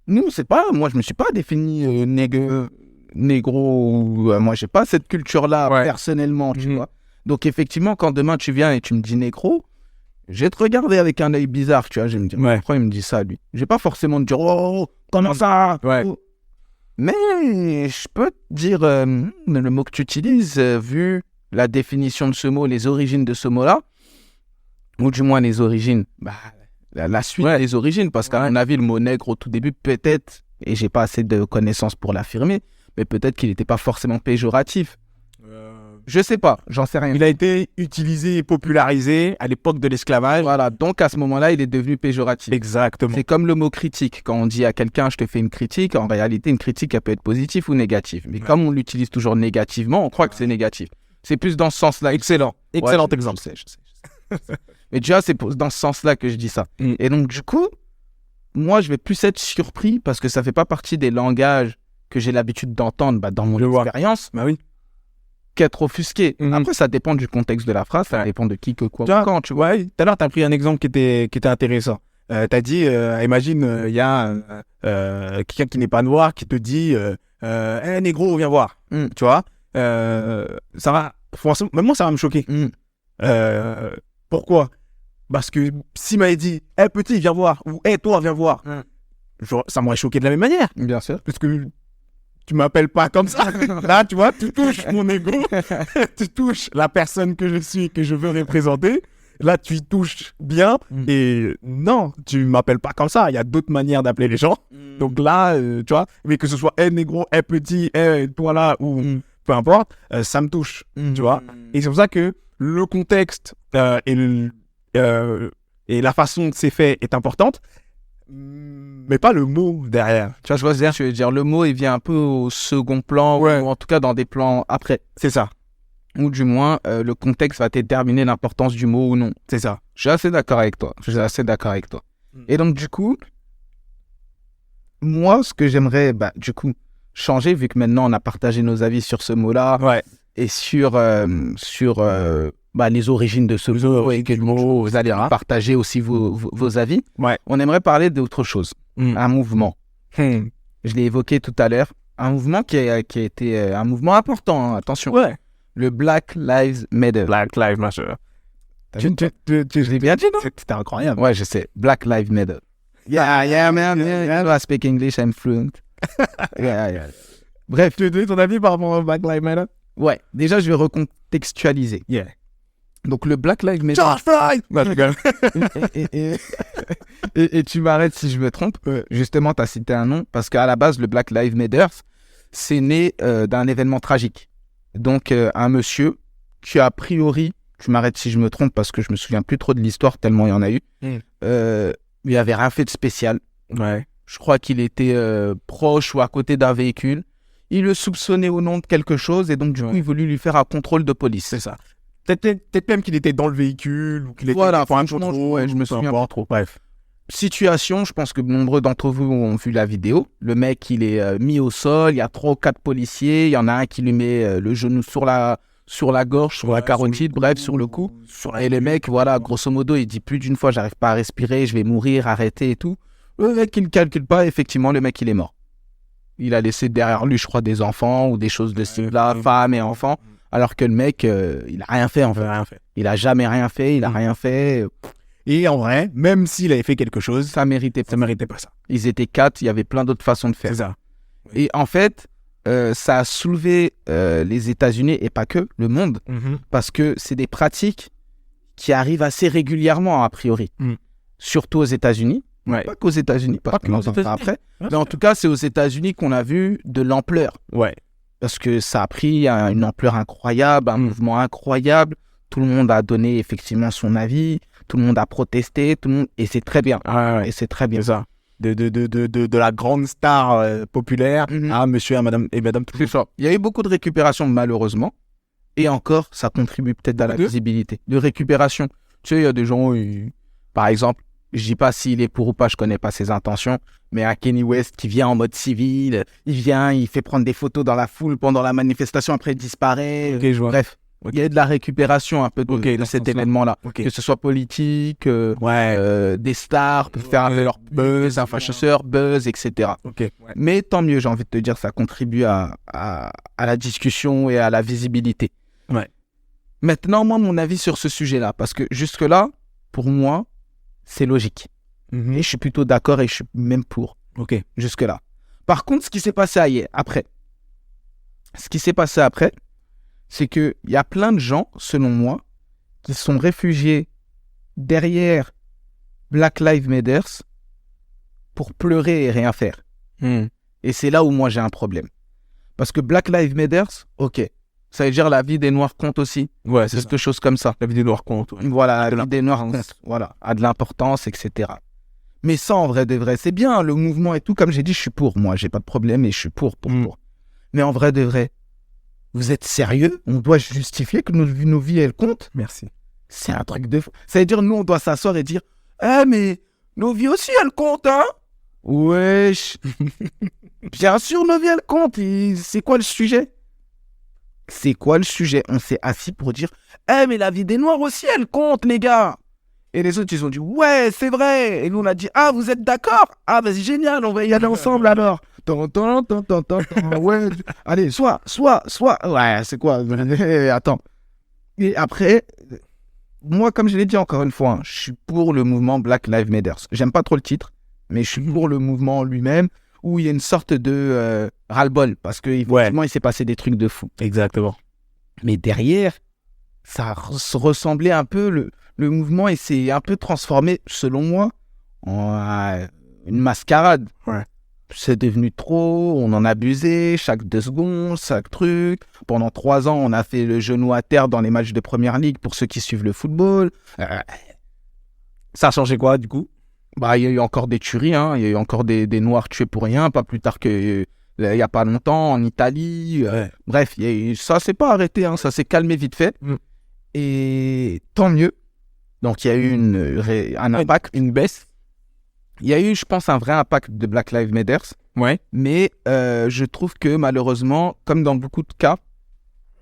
Nous, c'est pas, moi je me suis pas défini négro, ou, moi j'ai pas cette culture-là Ouais. personnellement, tu vois. Donc effectivement, quand demain tu viens et tu me dis négro, je vais te regarder avec un œil bizarre, tu vois, je vais me dire, Ouais. pourquoi il me dit ça lui? Je vais pas forcément te dire, oh, comment ça? Ouais. Oh. Mais je peux te dire, le mot que tu utilises, vu la définition de ce mot, les origines de ce mot-là, ou du moins les origines, bah, la suite des origines, parce qu'à mon avis, le mot nègre au tout début, peut-être, et j'ai pas assez de connaissances pour l'affirmer, mais peut-être qu'il n'était pas forcément péjoratif. Je sais pas, j'en sais rien. Il a été utilisé et popularisé à l'époque de l'esclavage. Voilà, donc à ce moment-là, il est devenu péjoratif. Exactement. C'est comme le mot critique. Quand on dit à quelqu'un, je te fais une critique, en réalité, une critique, elle peut être positive ou négative. Mais comme on l'utilise toujours négativement, on croit que c'est négatif. C'est plus dans ce sens-là. Excellent. Excellent exemple. Je sais. Mais déjà, c'est dans ce sens-là que je dis ça. Et donc, du coup, moi, je vais plus être surpris parce que ça fait pas partie des langages que j'ai l'habitude d'entendre dans mon expérience. Bah oui. Qu'être offusqué. Après, ça dépend du contexte de la phrase, ça dépend de qui, que quoi, quand, tu vois. Ouais, tout à l'heure, tu as pris un exemple qui était intéressant. Tu as dit, imagine, il y a quelqu'un qui n'est pas noir qui te dit, hey, négro, viens voir. Tu vois, ça va, forcément, même moi, ça va me choquer. Pourquoi? Parce que s'il m'avait dit, hey, petit, viens voir, ou hey, toi, viens voir, ça m'aurait choqué de la même manière. Bien sûr. Parce que tu m'appelles pas comme ça. Là, tu vois, tu touches mon ego, tu touches la personne que je suis, que je veux représenter. Là, tu y touches bien. Et non, tu m'appelles pas comme ça. Il y a d'autres manières d'appeler les gens. Donc là, tu vois, mais que ce soit négro, petit, toi là, ou peu importe, ça me touche, tu vois. Et c'est pour ça que le contexte et la façon dont c'est fait est importante, mais pas le mot derrière. Tu vois, je vois ce que tu veux dire. Le mot, il vient un peu au second plan, Ouais. ou en tout cas dans des plans après. C'est ça, Ou du moins, le contexte va déterminer l'importance du mot ou non. c'est ça. Je suis assez d'accord avec toi. Et donc, du coup, moi, ce que j'aimerais, changer, vu que maintenant on a partagé nos avis sur ce mot-là Ouais. et sur les origines de ce mot et que vous allez partager aussi vos avis, Ouais. on aimerait parler d'autre chose. Un mouvement. Je l'ai évoqué tout à l'heure. Un mouvement qui a été un mouvement important, hein, attention. Ouais. Le Black Lives Matter. Black Lives Matter. Je l'ai bien dit, non? C'était incroyable. Ouais, je sais. Black Lives Matter. Yeah, man. Yeah. I speak English, I'm fluent. Yeah. Bref. Tu veux donner ton avis par rapport au Black Lives Matter? Ouais, déjà, je vais recontextualiser. Yeah. Donc, le Black Lives Matter... George Floyd! Non, je rigole. et tu m'arrêtes si je me trompe. Justement, tu as cité un nom, parce qu'à la base, le Black Lives Matter, c'est né d'un événement tragique. Donc, un monsieur qui, a priori, tu m'arrêtes si je me trompe, parce que je me souviens plus trop de l'histoire, tellement il y en a eu, il avait rien fait de spécial. Ouais. Je crois qu'il était proche ou à côté d'un véhicule. Il le soupçonnait au nom de quelque chose, et donc, du coup, il voulait lui faire un contrôle de police. C'est ça. Peut-être même qu'il était dans le véhicule ou qu'il était... Voilà, un franchement, contrôle, je me souviens pas trop. Bref. Situation, je pense que nombreux d'entre vous ont vu la vidéo. Le mec, il est mis au sol, il y a 3 ou 4 policiers, il y en a un qui lui met le genou sur la gorge, sur la carotide, bref, sur le cou. Et les mecs, voilà, grosso modo, il dit plus d'une fois, j'arrive pas à respirer, je vais mourir, arrêtez et tout. Le mec, il ne calcule pas, effectivement, le mec, il est mort. Il a laissé derrière lui, je crois, des enfants ou des choses de ce type-là, femmes et enfants, alors que le mec, il a rien fait, en fait. Il a jamais rien fait, il a rien fait. Et en vrai, même s'il avait fait quelque chose, ça méritait pas ça. Ils étaient 4, il y avait plein d'autres façons de faire. C'est ça. Et en fait, ça a soulevé les États-Unis, et pas que, le monde, parce que c'est des pratiques qui arrivent assez régulièrement, a priori. Surtout aux États-Unis. Ouais. Pas qu'aux États-Unis, parce qu'on en parlera après. Mais en tout cas, c'est aux États-Unis qu'on a vu de l'ampleur. Ouais. Parce que ça a pris une ampleur incroyable, un mouvement incroyable. Tout le monde a donné effectivement son avis. Tout le monde a protesté. Et c'est très bien. Et c'est très bien. C'est ça. De la grande star populaire à monsieur et madame tout le monde. C'est ça. Il y a eu beaucoup de récupération, malheureusement. Et encore, ça contribue peut-être à la visibilité. De récupération. Tu sais, il y a des gens, par exemple, je dis pas s'il est pour ou pas, je connais pas ses intentions, mais à Kanye West qui vient en mode civil, il fait prendre des photos dans la foule pendant la manifestation, après il disparaît. Okay, je vois. Bref, il y a de la récupération un peu de cet événement-là. Que ce soit politique, des stars pour faire leur buzz, influenceurs, buzz, etc. Mais tant mieux, j'ai envie de te dire, ça contribue à la discussion et à la visibilité. Ouais. Maintenant, moi, mon avis sur ce sujet-là, parce que jusque-là, pour moi, c'est logique. Et je suis plutôt d'accord et je suis même pour. Jusque-là. Par contre, ce qui s'est passé après, c'est qu'il y a plein de gens, selon moi, qui sont réfugiés derrière Black Lives Matter pour pleurer et rien faire. Et c'est là où moi j'ai un problème. Parce que Black Lives Matter, ok, ça veut dire la vie des Noirs compte aussi. Ouais, c'est quelque chose comme ça. La vie des Noirs compte. Ouais. Voilà, la vie des Noirs a de l'importance, etc. Mais ça, en vrai de vrai, c'est bien, le mouvement et tout. Comme j'ai dit, je suis pour, moi, j'ai pas de problème et je suis pour. Mais en vrai de vrai, vous êtes sérieux? On doit justifier que nos vies, elles comptent? Merci. C'est un truc de fou. Ça veut dire, nous, on doit s'asseoir et dire, mais nos vies aussi, elles comptent, hein? Wesh. Bien sûr, nos vies, elles comptent. Et c'est quoi le sujet? On s'est assis pour dire, mais la vie des Noirs aussi, elle compte, les gars. Et les autres, ils ont dit, ouais, c'est vrai. Et nous, on a dit, vous êtes d'accord? Vas-y, génial, on va y aller ensemble alors. Ouais. Allez, soit. Ouais, c'est quoi? Attends. Et après, moi, comme je l'ai dit encore une fois, je suis pour le mouvement Black Lives Matter. J'aime pas trop le titre, mais je suis pour le mouvement lui-même, où il y a une sorte de ras-le-bol, parce qu'effectivement, il s'est passé des trucs de fou. Exactement. Mais derrière, ça ressemblait un peu, le mouvement, et s'est un peu transformé, selon moi, en une mascarade. Ouais. c'est devenu trop, on en abusait, chaque 2 secondes, chaque truc. Pendant 3 ans, on a fait le genou à terre dans les matchs de première ligue pour ceux qui suivent le football. Ça a changé quoi, du coup? Bah, il y a eu encore des tueries, hein. Il y a eu encore des Noirs tués pour rien, pas plus tard que il y a pas longtemps en Italie. Bref, ça s'est pas arrêté, hein. Ça s'est calmé vite fait. Et tant mieux. Donc, il y a eu un impact. Une baisse. Il y a eu, je pense, un vrai impact de Black Lives Matter. Ouais. Mais je trouve que malheureusement, comme dans beaucoup de cas,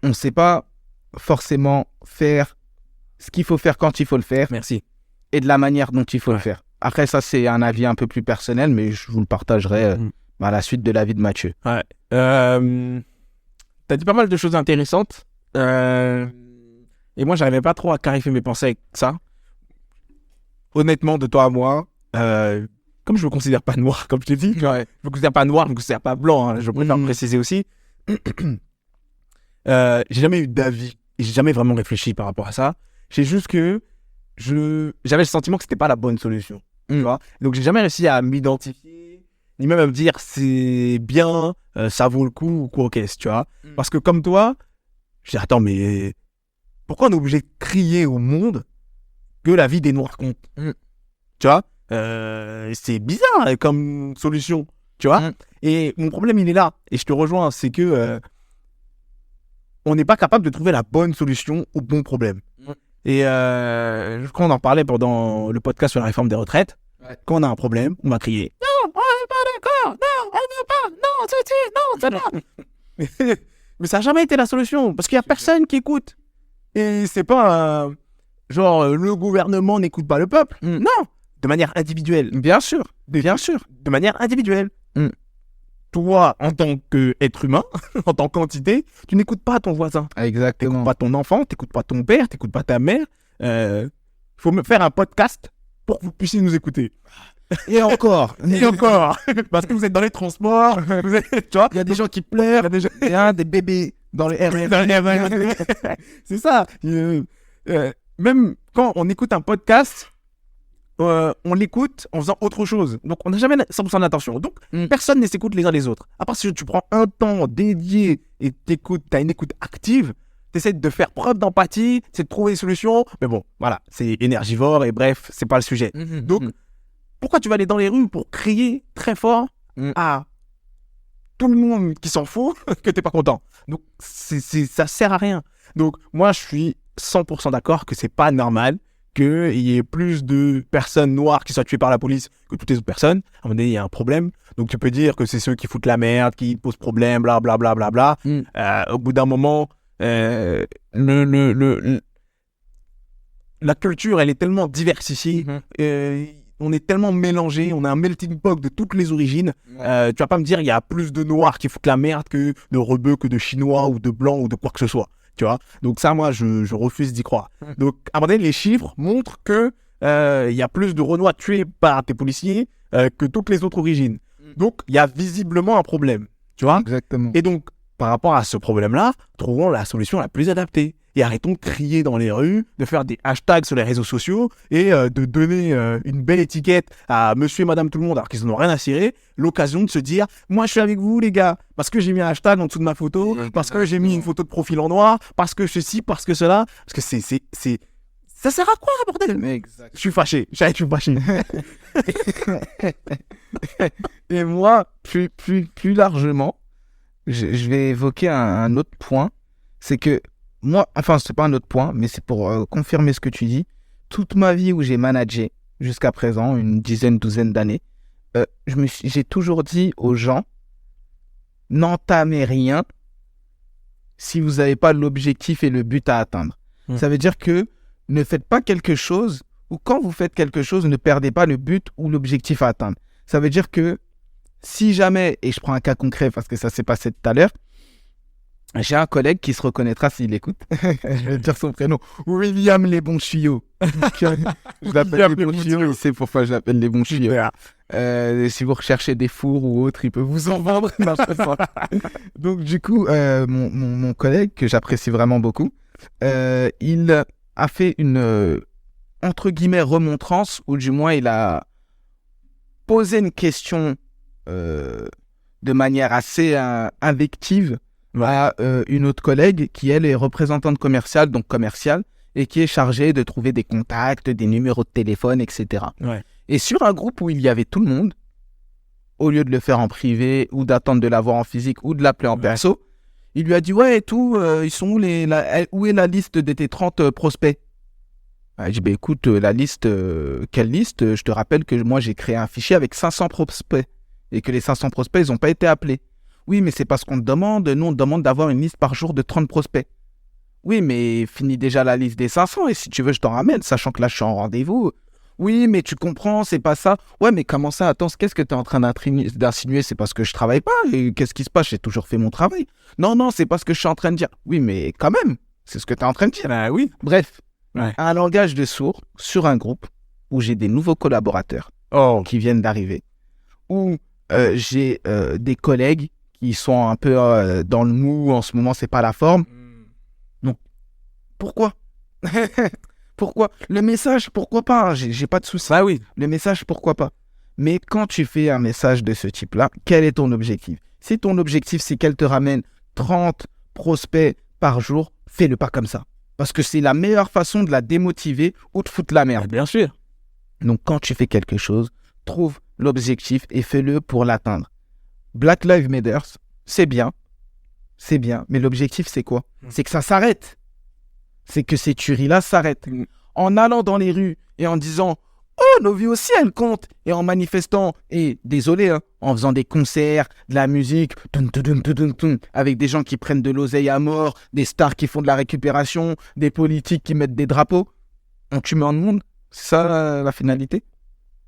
on ne sait pas forcément faire ce qu'il faut faire quand il faut le faire Merci. et de la manière dont il faut le faire. Après, ça, c'est un avis un peu plus personnel, mais je vous le partagerai à la suite de l'avis de Mathieu. Ouais. T'as dit pas mal de choses intéressantes. Et moi, j'arrivais pas trop à clarifier mes pensées avec ça. Honnêtement, de toi à moi, comme je me considère pas noir, comme je t'ai dit, je me considère pas noir, je me considère pas blanc, hein, je préfère préciser aussi. J'ai jamais eu d'avis, et j'ai jamais vraiment réfléchi par rapport à ça. C'est juste que j'avais le sentiment que c'était pas la bonne solution. Tu vois. Donc, j'ai jamais réussi à m'identifier, ni même à me dire c'est bien, ça vaut le coup ou quoi, ok, tu vois. Parce que comme toi, je dis attends, mais pourquoi on est obligé de crier au monde que la vie des Noirs compte? Tu vois, c'est bizarre comme solution, tu vois. Et mon problème, il est là, et je te rejoins, c'est que on n'est pas capable de trouver la bonne solution au bon problème. Et quand on en parlait pendant le podcast sur la réforme des retraites, quand on a un problème, on va crier « Non, on n'est pas d'accord, non, on veut pas, non, c'est non, c'est non !» Mais ça n'a jamais été la solution, parce qu'il n'y a personne qui écoute. Et c'est pas genre le gouvernement n'écoute pas le peuple. Non, de manière individuelle. Bien sûr, bien sûr. De manière individuelle. Toi, en tant qu'être humain, en tant qu'entité, tu n'écoutes pas ton voisin. Exactement. T'écoutes pas ton enfant, t'écoutes pas ton père, t'écoutes pas ta mère. Il faut me faire un podcast pour que vous puissiez nous écouter. Et encore. Et encore. Parce que vous êtes dans les transports. Vous êtes, tu vois, Il y a des gens qui pleurent. Il y a des bébés dans les RR. C'est ça. Même quand on écoute un podcast, on l'écoute en faisant autre chose. Donc, on n'a jamais 100% d'attention. Donc, personne ne s'écoute les uns les autres. À part si tu prends un temps dédié et t'écoutes, t'as une écoute active, t'essaies de faire preuve d'empathie, c'est de trouver des solutions. Mais bon, voilà, c'est énergivore et bref, c'est pas le sujet. Donc, pourquoi tu vas aller dans les rues pour crier très fort à tout le monde qui s'en fout que t'es pas content? Donc, ça sert à rien. Donc, moi, je suis 100% d'accord que c'est pas normal qu'il y ait plus de personnes noires qui soient tuées par la police que toutes les autres personnes. À un moment donné, il y a un problème. Donc, tu peux dire que c'est ceux qui foutent la merde, qui posent problème, blablabla. Bla, bla, bla. Au bout d'un moment, la culture, elle est tellement diversifiée. On est tellement mélangés. On a un melting pot de toutes les origines. Tu vas pas me dire il y a plus de noirs qui foutent la merde que de rebeux, que de chinois ou de blancs ou de quoi que ce soit. Tu vois, donc ça, moi, je refuse d'y croire. Donc, à un moment donné, les chiffres montrent que il y a plus de Renois tués par des policiers que toutes les autres origines. Donc, il y a visiblement un problème. Tu vois. Exactement. Et donc, par rapport à ce problème-là, trouvons la solution la plus adaptée. Et arrêtons de crier dans les rues, de faire des hashtags sur les réseaux sociaux et de donner une belle étiquette à monsieur et madame tout le monde alors qu'ils n'en ont rien à cirer, l'occasion de se dire « Moi, je suis avec vous, les gars, parce que j'ai mis un hashtag en dessous de ma photo, parce que j'ai mis une photo de profil en noir, parce que ceci, parce que cela. » Parce que ça sert à quoi, bordel? Exact. Je suis fâché. Je suis fâché. Et moi, plus largement, je vais évoquer un autre point. C'est que moi, enfin, c'est pas un autre point, mais c'est pour confirmer ce que tu dis. Toute ma vie où j'ai managé, jusqu'à présent, une douzaine d'années, j'ai toujours dit aux gens, n'entamez rien si vous n'avez pas l'objectif et le but à atteindre. Ça veut dire que ne faites pas quelque chose, ou quand vous faites quelque chose, ne perdez pas le but ou l'objectif à atteindre. Ça veut dire que si jamais, et je prends un cas concret parce que ça s'est passé tout à l'heure, j'ai un collègue qui se reconnaîtra s'il écoute. Je vais dire son prénom. William Les Bons Tuyaux. Je l'appelle Les Bons Tuyaux. C'est pourquoi je l'appelle Les Bons Tuyaux. Si vous recherchez des fours ou autre, il peut vous en vendre. Non, donc du coup, mon collègue, que j'apprécie vraiment beaucoup, il a fait une, entre guillemets, remontrance, ou du moins il a posé une question de manière assez invective à une autre collègue qui, elle, est représentante commerciale, donc commerciale, et qui est chargée de trouver des contacts, des numéros de téléphone, etc. Ouais. Et sur un groupe où il y avait tout le monde, au lieu de le faire en privé ou d'attendre de l'avoir en physique ou de l'appeler en perso, il lui a dit « Ouais, et tout, ils sont où où est la liste de tes 30 prospects ?» Il dit « Écoute, la liste, quelle liste ? Je te rappelle que moi, j'ai créé un fichier avec 500 prospects et que les 500 prospects, ils n'ont pas été appelés. » « Oui, mais c'est parce qu'on te demande. Nous, on te demande d'avoir une liste par jour de 30 prospects. » « Oui, mais finis déjà la liste des 500 et si tu veux, je t'en ramène, sachant que là, je suis en rendez-vous. » « Oui, mais tu comprends, c'est pas ça. »« Ouais, mais comment ça ? Attends, qu'est-ce que tu es en train d'insinuer ? C'est parce que je travaille pas et qu'est-ce qui se passe ? J'ai toujours fait mon travail. »« Non, non, c'est pas ce que je suis en train de dire. »« Oui, mais quand même, c'est ce que tu es en train de dire. » Bah oui. Bref, Ouais. un langage de sourds sur un groupe où j'ai des nouveaux collaborateurs qui viennent d'arriver, où j'ai des collègues qui sont un peu dans le mou en ce moment, c'est pas la forme. Donc, pourquoi Pourquoi le message, pourquoi pas, j'ai pas de souci. Bah oui. Le message, pourquoi pas. Mais quand tu fais un message de ce type-là, quel est ton objectif ? Si ton objectif, c'est qu'elle te ramène 30 prospects par jour, fais-le pas comme ça. Parce que c'est la meilleure façon de la démotiver ou de foutre la merde. Bien sûr. Donc, quand tu fais quelque chose, trouve l'objectif et fais-le pour l'atteindre. Black Lives Matter, c'est bien, mais l'objectif, c'est quoi ? C'est que ça s'arrête. C'est que ces tueries-là s'arrêtent. En allant dans les rues et en disant « Oh, nos vies aussi, elles comptent !» et en manifestant, et désolé, en faisant des concerts, de la musique, avec des gens qui prennent de l'oseille à mort, des stars qui font de la récupération, des politiques qui mettent des drapeaux, on tue moins de monde. C'est ça la finalité ?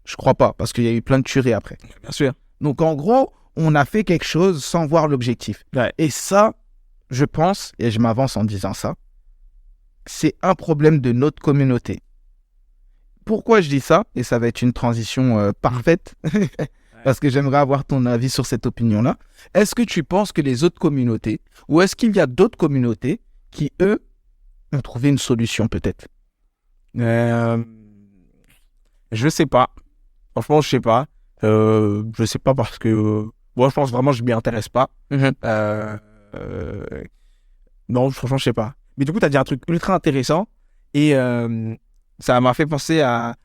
Je crois pas, parce qu'il y a eu plein de tueries après. Bien sûr. Donc en gros, on a fait quelque chose sans voir l'objectif. Ouais. Et ça, je pense, et je m'avance en disant ça, c'est un problème de notre communauté. Pourquoi je dis ça ? Et ça va être une transition parfaite, parce que j'aimerais avoir ton avis sur cette opinion-là. Est-ce que tu penses que les autres communautés, ou est-ce qu'il y a d'autres communautés qui, eux, ont trouvé une solution peut-être ? Je sais pas. Franchement, je sais pas. Je sais pas parce que moi, je pense vraiment que je m'y intéresse pas. Non, franchement, je sais pas. Mais du coup, tu as dit un truc ultra intéressant et ça m'a fait penser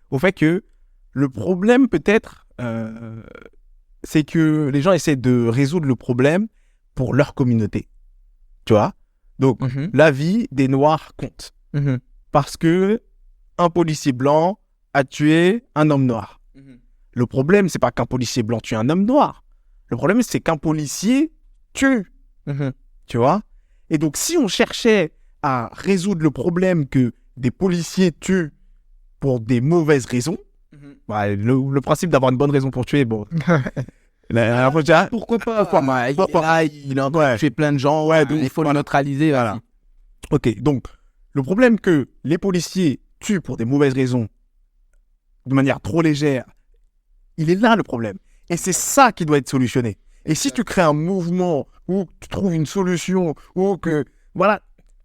au fait que le problème, peut-être, c'est que les gens essaient de résoudre le problème pour leur communauté. Tu vois ? Donc, la vie des Noirs compte. Parce que un policier blanc a tué un homme noir. Le problème, c'est pas qu'un policier blanc tue un homme noir. Le problème, c'est qu'un policier tue. Tu vois ? Et donc, si on cherchait à résoudre le problème que des policiers tuent pour des mauvaises raisons, bah, le principe d'avoir une bonne raison pour tuer, bon. Pourquoi pas ? Il a en train de tuer plein de gens, il faut le neutraliser. Voilà. Ok, donc, le problème que les policiers tuent pour des mauvaises raisons, de manière trop légère, il est là le problème. Et c'est ça qui doit être solutionné. Et si tu crées un mouvement où tu trouves une solution, ou que, voilà,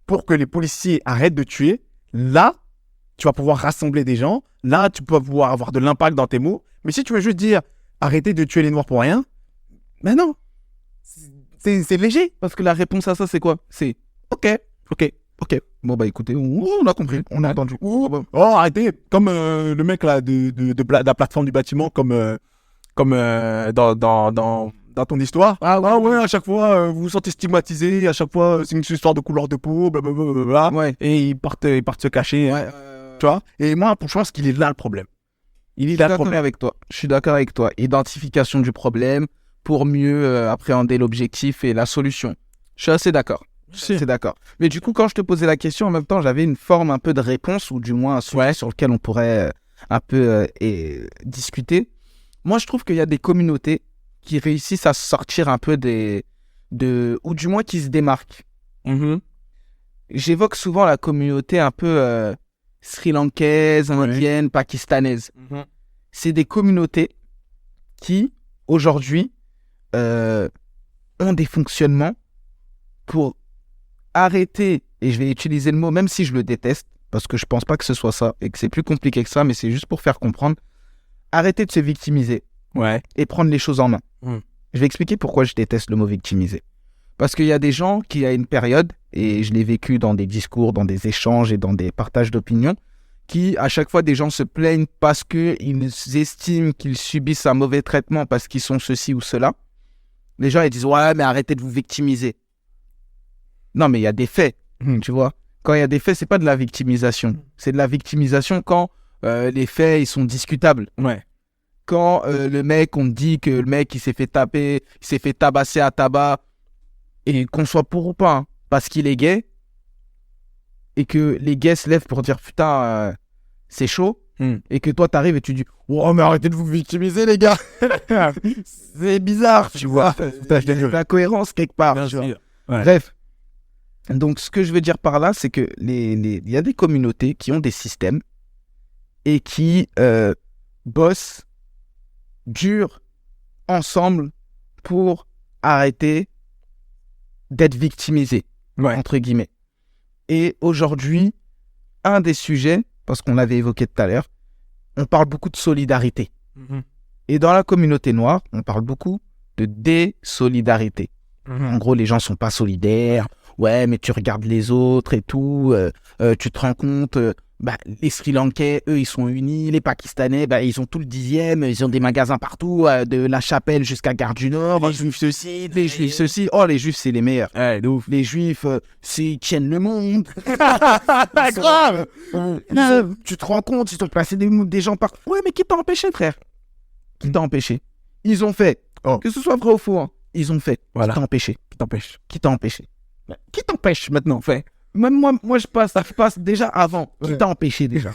pour que les policiers arrêtent de tuer, là, tu vas pouvoir rassembler des gens, là, tu vas pouvoir avoir de l'impact dans tes mots. Mais si tu veux juste dire, arrêtez de tuer les Noirs pour rien, ben non. C'est léger. Parce que la réponse à ça, c'est quoi ? C'est ok. Bon, bah écoutez, on a compris, on a entendu. Oh, arrêtez. Comme le mec là de la plateforme du bâtiment, comme dans ton histoire. Ah ouais, à chaque fois, vous vous sentez stigmatisé, à chaque fois, c'est une histoire de couleur de peau, blablabla. Ouais. Et ils partent se cacher. Ouais, tu vois ? Et moi, je pense qu'il est là le problème. Il est là le problème avec toi. Je suis d'accord avec toi. Identification du problème pour mieux appréhender l'objectif et la solution. Je suis assez d'accord. C'est d'accord. Mais du coup, quand je te posais la question, en même temps, j'avais une forme un peu de réponse, ou du moins un sujet sur lequel on pourrait un peu discuter. Moi, je trouve qu'il y a des communautés qui réussissent à sortir un peu ou du moins qui se démarquent. J'évoque souvent la communauté un peu sri-lankaise, indienne, pakistanaise. C'est des communautés qui, aujourd'hui, ont des fonctionnements pour arrêter, et je vais utiliser le mot, même si je le déteste, parce que je pense pas que ce soit ça, et que c'est plus compliqué que ça, mais c'est juste pour faire comprendre, arrêter de se victimiser et prendre les choses en main. Je vais expliquer pourquoi je déteste le mot victimiser. Parce qu'il y a des gens qui, à une période, et je l'ai vécu dans des discours, dans des échanges et dans des partages d'opinions, qui, à chaque fois, des gens se plaignent parce qu'ils estiment qu'ils subissent un mauvais traitement parce qu'ils sont ceci ou cela. Les gens, ils disent « Ouais, mais arrêtez de vous victimiser. » Non, mais il y a des faits, tu vois. Quand il y a des faits, c'est pas de la victimisation. C'est de la victimisation quand les faits, ils sont discutables. Ouais. Quand le mec, on te dit que le mec, il s'est fait taper, il s'est fait tabasser à tabac, et qu'on soit pour ou pas, hein, parce qu'il est gay, et que les gays se lèvent pour dire putain, c'est chaud, et que toi t'arrives et tu dis oh, mais arrêtez de vous victimiser, les gars. C'est bizarre, tu vois. La cohérence quelque part. Bien Tu vois. sûr. Ouais. Bref. Donc, ce que je veux dire par là, c'est que il y a des communautés qui ont des systèmes et qui bossent dur ensemble pour arrêter d'être victimisés, entre guillemets. Et aujourd'hui, un des sujets, parce qu'on l'avait évoqué tout à l'heure, on parle beaucoup de solidarité. Et dans la communauté noire, on parle beaucoup de désolidarité. En gros, les gens sont pas solidaires. Ouais, mais tu regardes les autres et tout. Tu te rends compte, les Sri Lankais, eux, ils sont unis. Les Pakistanais, ils ont tout le 10e. Ils ont des magasins partout, de La Chapelle jusqu'à Gare du Nord. Les Juifs ceci, les Juifs ceci. Oh, les Juifs, c'est les meilleurs. Ouais, de ouf. Les Juifs, ils tiennent le monde. Grave. Tu te rends compte, ils ont placé des gens par... Ouais, mais qui t'a empêché, frère? Qui t'a empêché? Ils ont fait. Que ce soit vrai ou faux, hein. Ils ont fait. Voilà. Qui t'a empêché? Qui t'empêche? Qui t'a empêché? Qui t'empêche maintenant, fait? Même moi je passe déjà avant. Qui t'a empêché déjà?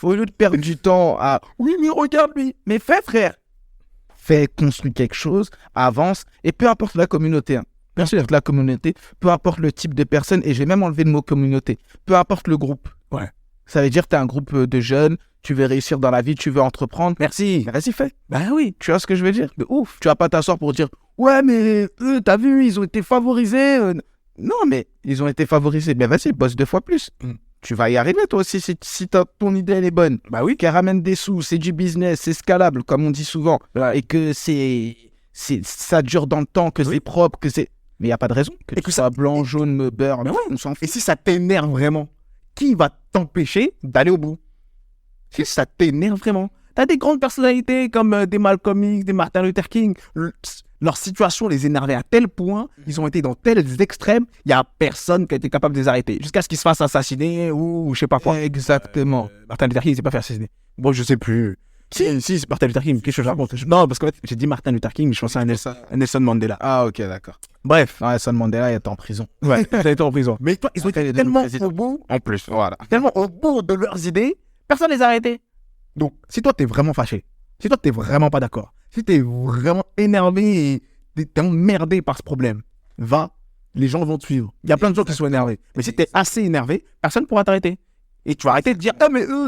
Au lieu de perdre du temps à oui, mais regarde lui. Mais fais, frère. Fais, construis quelque chose, avance. Et peu importe la communauté. Hein. Bien sûr, la communauté, peu importe le type de personne. Et je vais même enlever le mot communauté. Peu importe le groupe. Ouais. Ça veut dire que tu es un groupe de jeunes, tu veux réussir dans la vie, tu veux entreprendre. Merci. Mais vas-y, fais. Bah oui. Tu vois ce que je veux dire? De ouf. Tu vas pas t'asseour pour dire ouais, mais eux, t'as vu, ils ont été favorisés. Non, mais ils ont été favorisés. Mais vas-y, bosse 2 fois plus. Tu vas y arriver, toi aussi, si ton idée, elle est bonne. Bah oui, qu'elle ramène des sous, c'est du business, c'est scalable, comme on dit souvent. Et que ça dure dans le temps, que c'est propre, que c'est... Mais il n'y a pas de raison. Que tu sois blanc, jaune, beurre, Mais ouais. on s'en fout. Et si ça t'énerve vraiment, qui va t'empêcher d'aller au bout? Si ça t'énerve vraiment. T'as des grandes personnalités comme des Malcolm X, des Martin Luther King. Leur situation les énervait à tel point, ils ont été dans tels extrêmes, il n'y a personne qui a été capable de les arrêter. Jusqu'à ce qu'ils se fassent assassiner ou je sais pas quoi. Exactement. Martin Luther King, il s'est pas fait assassiner. Bon, je sais plus. Si, c'est Martin Luther King. Qu'est-ce que je raconte? Non, parce qu'en fait, j'ai dit Martin Luther King, mais je pensais à Nelson Mandela. Ah, ok, d'accord. Bref. Nelson Mandela, il était en prison. Ouais, il a été en prison. Mais toi, ils ont été tellement au bout, en plus, voilà. tellement au bout de leurs idées, personne ne les a arrêtés. Donc, si toi, t'es vraiment fâché, si toi, t'es vraiment pas d'accord, si t'es vraiment énervé et t'es emmerdé par ce problème, les gens vont te suivre. Il y a plein de gens qui sont énervés. Mais si t'es assez énervé, personne ne pourra t'arrêter. Et tu vas arrêter de dire «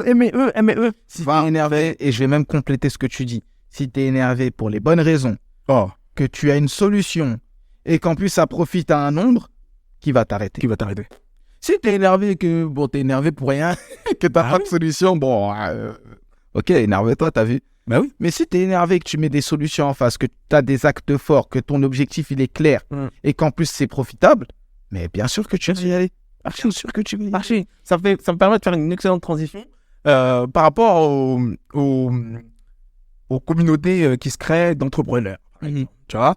aimez eux. » Si t'es énervé, et je vais même compléter ce que tu dis, si t'es énervé pour les bonnes raisons, que tu as une solution, et qu'en plus ça profite à un nombre, qui va t'arrêter? Qui va t'arrêter? Si t'es énervé t'es énervé pour rien, que t'as pas de solution, ok, énerve-toi, t'as vu? Bah oui. Mais si t'es énervé, que tu mets des solutions en face, que t'as des actes forts, que ton objectif il est clair, et qu'en plus c'est profitable, mais bien sûr que tu vas y aller. Bien sûr que tu vas y aller. Ça me permet de faire une excellente transition par rapport aux communautés qui se créent d'entrepreneurs. Tu vois,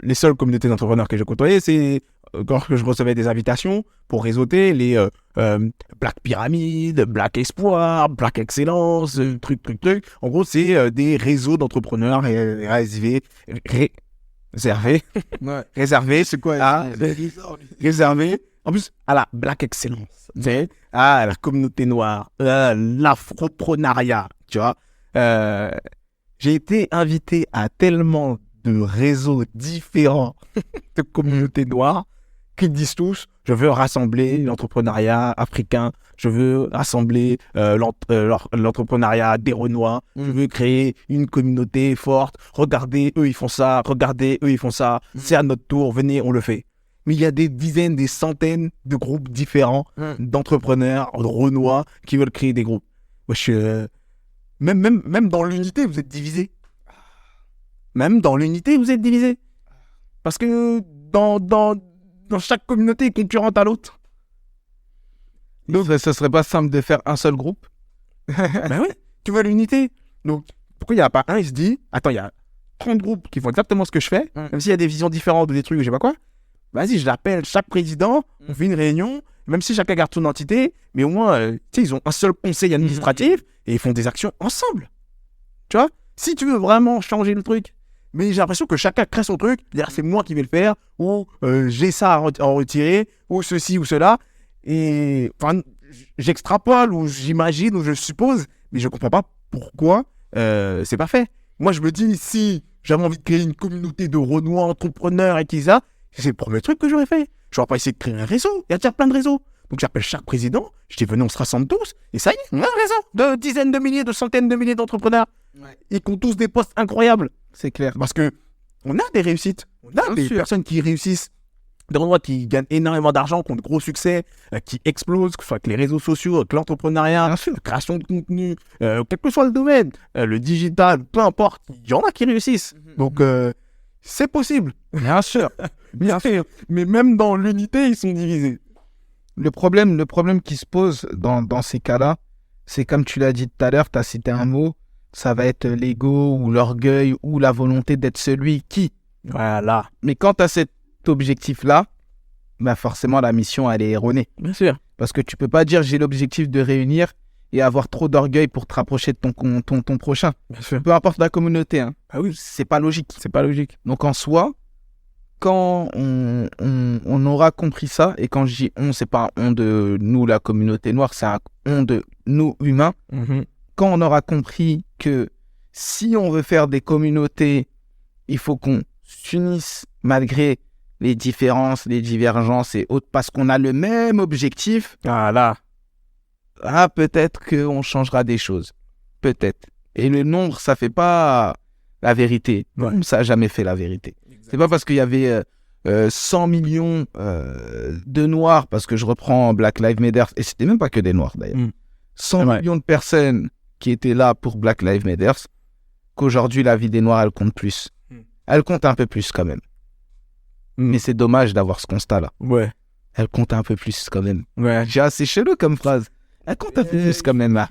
les seules communautés d'entrepreneurs que j'ai côtoyées, c'est quand je recevais des invitations pour réseauter les Black Pyramide, Black Espoir, Black Excellence, truc. En gros, c'est des réseaux d'entrepreneurs réservés. Réservés, c'est quoi? Réservés, en plus, à la Black Excellence, à la communauté noire, l'afroprenariat, tu vois. J'ai été invité à tellement de réseaux différents de communautés noires qui disent tous, je veux rassembler l'entrepreneuriat africain, je veux rassembler l'entrepreneuriat des Renois, je veux créer une communauté forte, regardez, eux ils font ça, c'est à notre tour, venez, on le fait. Mais il y a des dizaines, des centaines de groupes différents d'entrepreneurs Renois qui veulent créer des groupes. Moi, même dans l'unité, vous êtes divisés. Même dans l'unité, vous êtes divisés. Parce que dans chaque communauté concurrente à l'autre. Donc, ce serait pas simple de faire un seul groupe? Ben oui, tu veux l'unité. Donc, pourquoi il n'y a pas un, il se dit, attends, il y a 30 groupes qui font exactement ce que je fais, même s'il y a des visions différentes ou des trucs ou je sais pas quoi. Vas-y, je l'appelle chaque président, on fait une réunion, même si chacun garde son entité, mais au moins, tu sais, ils ont un seul conseil administratif et ils font des actions ensemble. Tu vois? Si tu veux vraiment changer le truc, mais j'ai l'impression que chacun crée son truc, c'est-à-dire c'est moi qui vais le faire, ou j'ai ça à en retirer, ou ceci ou cela, et enfin, j'extrapole, ou j'imagine, ou je suppose, mais je comprends pas pourquoi c'est pas fait. Moi, je me dis, si j'avais envie de créer une communauté de Renois entrepreneurs et qui ça, c'est le premier truc que j'aurais fait. J'aurais pas essayé de créer un réseau. Il y a déjà plein de réseaux. Donc, j'appelle chaque président. Je dis, venez, on se rassemble tous. Et ça y est, on a un réseau de dizaines de milliers, de centaines de milliers d'entrepreneurs. Ouais. Et qui ont tous des postes incroyables. C'est clair. Parce que on a des réussites. On a Bien des sûr. personnes qui réussissent. Des Renois qui gagnent énormément d'argent, qui ont de gros succès, qui explosent, que ce soit avec les réseaux sociaux, avec l'entrepreneuriat, Bien sûr. la création de contenu, quel que soit le domaine, le digital, peu importe, il y en a qui réussissent. Donc, c'est possible. Bien sûr. Bien sûr. Mais même dans l'unité, ils sont divisés. Le problème qui se pose dans ces cas-là, c'est comme tu l'as dit tout à l'heure, tu as cité un mot, ça va être l'ego ou l'orgueil ou la volonté d'être celui qui. Voilà. Mais quand tu as cet objectif-là, bah forcément la mission elle est erronée. Bien sûr. Parce que tu peux pas dire j'ai l'objectif de réunir et avoir trop d'orgueil pour te rapprocher de ton prochain. Bien sûr. Peu importe la communauté, hein. Ah oui, C'est pas logique. c'est pas logique. Donc en soi, quand on aura compris ça, et quand je dis on, c'est pas un on de nous la communauté noire, c'est un on de nous humains, quand on aura compris que si on veut faire des communautés, il faut qu'on s'unisse malgré les différences, les divergences et autres, parce qu'on a le même objectif, Voilà. ah, peut-être qu'on changera des choses. Peut-être. Et le nombre, ça fait pas la vérité. Ouais. Ça n'a jamais fait la vérité. C'est pas parce qu'il y avait 100 millions de Noirs, parce que je reprends Black Lives Matter, et c'était même pas que des Noirs d'ailleurs, 100 Ouais. millions de personnes qui étaient là pour Black Lives Matter, qu'aujourd'hui la vie des Noirs, elle compte plus. Elle compte un peu plus quand même. Mais c'est dommage d'avoir ce constat-là. Ouais. Elle compte un peu plus quand même. Ouais. C'est chelou comme phrase. Elle compte un peu plus quand même là.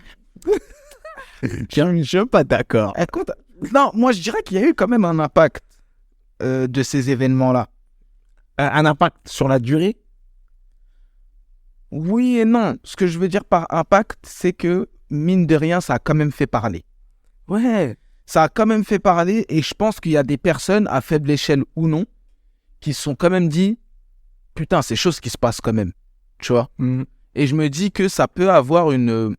Je suis pas d'accord. Elle compte... Non, moi je dirais qu'il y a eu quand même un impact de ces événements-là. Un impact sur la durée. Oui et non. Ce que je veux dire par impact, c'est que, mine de rien, ça a quand même fait parler. Ouais. Ça a quand même fait parler et je pense qu'il y a des personnes, à faible échelle ou non, qui se sont quand même dit « Putain, c'est chose qui se passe quand même. » Tu vois? Et je me dis que ça peut avoir une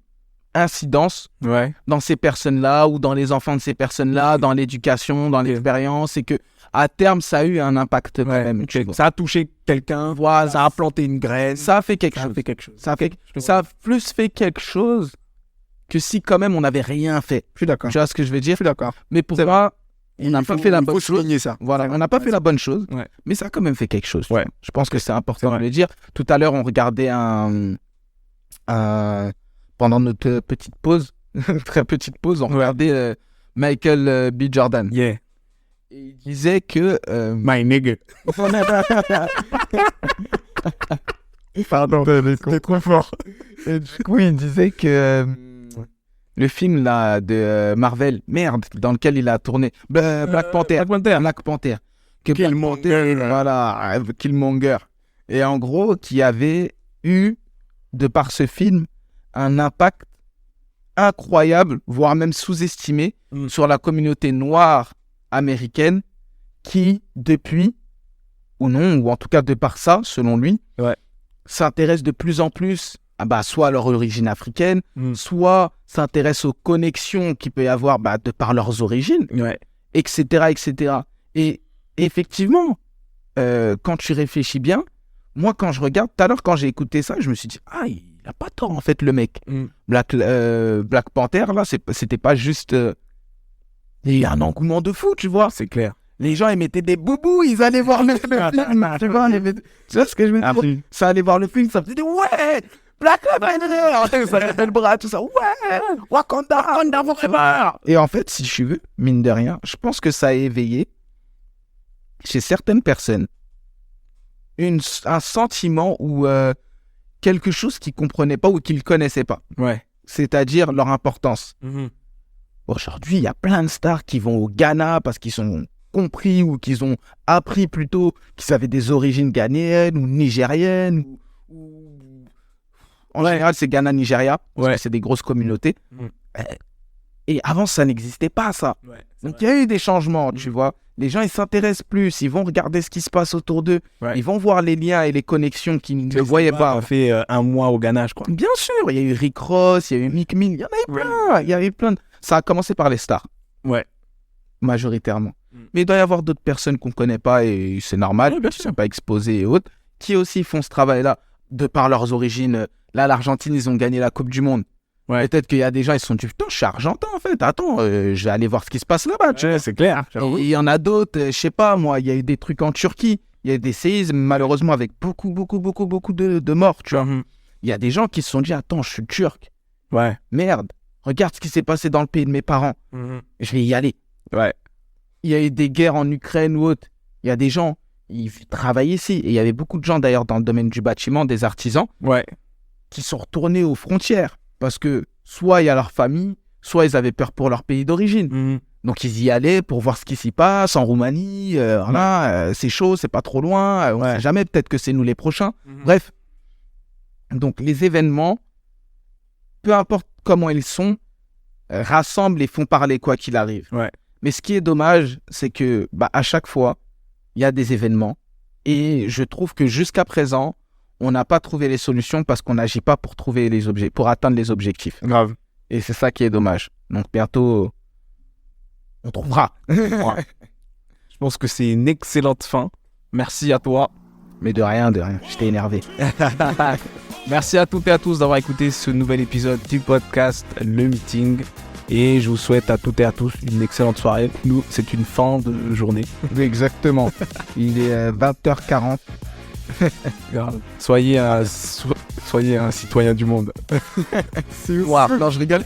incidence Ouais. dans ces personnes-là ou dans les enfants de ces personnes-là, dans l'éducation, dans l'expérience, et que à terme, ça a eu un impact quand même. Tu vois. Ça a touché quelqu'un. Voilà. Ça a planté une graine. Ça a fait quelque Ça a chose. fait quelque chose. Ça a plus fait quelque chose que si quand même on n'avait rien fait. Je suis d'accord. Tu vois ce que je veux dire? Je suis d'accord. Mais pour moi, on n'a pas fait la bonne chose. souligner ça. Voilà, on n'a pas fait la bonne chose, Ouais. mais ça a quand même fait quelque chose. tu Ouais. vois. Je pense que c'est important C'est de le dire. Tout à l'heure, on regardait pendant notre petite pause, très petite pause, on regardait Michael B. Jordan. Yeah. Et il disait que... My nigga. Pardon. T'es trop fort. Et du coup, il disait que le film là de Marvel, merde, dans lequel il a tourné, Black Panther. Black Panther. Que Killmonger. Voilà, Killmonger. Et en gros, qui avait eu, de par ce film, un impact incroyable, voire même sous-estimé, sur la communauté noire américaine, qui, depuis, ou non, ou en tout cas de par ça, selon lui, Ouais. s'intéresse de plus en plus soit à leur origine africaine, soit s'intéresse aux connexions qu'il peut y avoir de par leurs origines, Ouais. etc., etc. Et effectivement, quand tu réfléchis bien, moi, quand je regarde, tout à l'heure, quand j'ai écouté ça, je me suis dit, ah, il a pas tort, en fait, le mec. Black Panther, là, c'était pas juste... Il y a un engouement de fou, tu vois. C'est clair. Les gens, ils mettaient des boubous, ils allaient voir le film, tu vois. Tu vois ce que je veux dire? Ça allait voir le film, ça faisait ouais, Black Lives Matter. Ça lève le bras, tout ça. Ouais, Wakanda forever. Et en fait, si tu veux, mine de rien, je pense que ça a éveillé chez certaines personnes un sentiment ou quelque chose qu'ils comprenaient pas ou qu'ils connaissaient pas. Ouais. C'est-à-dire leur importance. Aujourd'hui, il y a plein de stars qui vont au Ghana parce qu'ils sont compris ou qu'ils ont appris plutôt qu'ils avaient des origines ghanéennes ou nigériennes. En général, c'est Ghana-Nigeria parce que c'est des grosses communautés. Et avant, ça n'existait pas, ça. Ouais, donc, il y a eu des changements, tu vois. Les gens, ils s'intéressent plus. Ils vont regarder ce qui se passe autour d'eux. Ouais. Ils vont voir les liens et les connexions qu'ils ne voyaient pas. Ça fait un mois au Ghana, je crois. Bien sûr. Il y a eu Rick Ross, il y a eu Mick Mill. Il y en avait plein. Il y avait plein. Ça a commencé par les stars. Ouais. Majoritairement. Mais il doit y avoir d'autres personnes qu'on ne connaît pas et c'est normal. Ils ne sont pas exposés et autres. Qui aussi font ce travail-là de par leurs origines. Là, l'Argentine, ils ont gagné la Coupe du Monde. Ouais. Peut-être qu'il y a des gens, ils se sont dit, putain, je suis argentin en fait. Attends, je vais aller voir ce qui se passe là-bas. Ouais, c'est clair. Il y en a d'autres, je sais pas, moi, il y a eu des trucs en Turquie. Il y a eu des séismes, malheureusement, avec beaucoup de morts, tu vois. Il y a des gens qui se sont dit, attends, je suis turc. Ouais. Merde, regarde ce qui s'est passé dans le pays de mes parents. Je vais y aller. Ouais. Il y a eu des guerres en Ukraine ou autre. Il y a des gens, ils travaillent ici. Et il y avait beaucoup de gens, d'ailleurs, dans le domaine du bâtiment, des artisans, qui sont retournés aux frontières. Parce que soit il y a leur famille, soit ils avaient peur pour leur pays d'origine. Donc ils y allaient pour voir ce qui s'y passe en Roumanie. C'est chaud, c'est pas trop loin. On sait jamais, peut-être que c'est nous les prochains. Bref. Donc les événements, peu importe comment ils sont, rassemblent et font parler quoi qu'il arrive. Ouais. Mais ce qui est dommage, c'est que à chaque fois, il y a des événements. Et je trouve que jusqu'à présent, on n'a pas trouvé les solutions parce qu'on n'agit pas pour trouver pour atteindre les objectifs. Grave. Et c'est ça qui est dommage. Donc bientôt, on trouvera. Je pense que c'est une excellente fin. Merci à toi. Mais de rien. J'étais énervé. Merci à toutes et à tous d'avoir écouté ce nouvel épisode du podcast Le Meeting. Et je vous souhaite à toutes et à tous une excellente soirée. Nous, c'est une fin de journée. Oui, exactement. Il est 20h40. Soyez un citoyen du monde. Wow. Non, je rigole.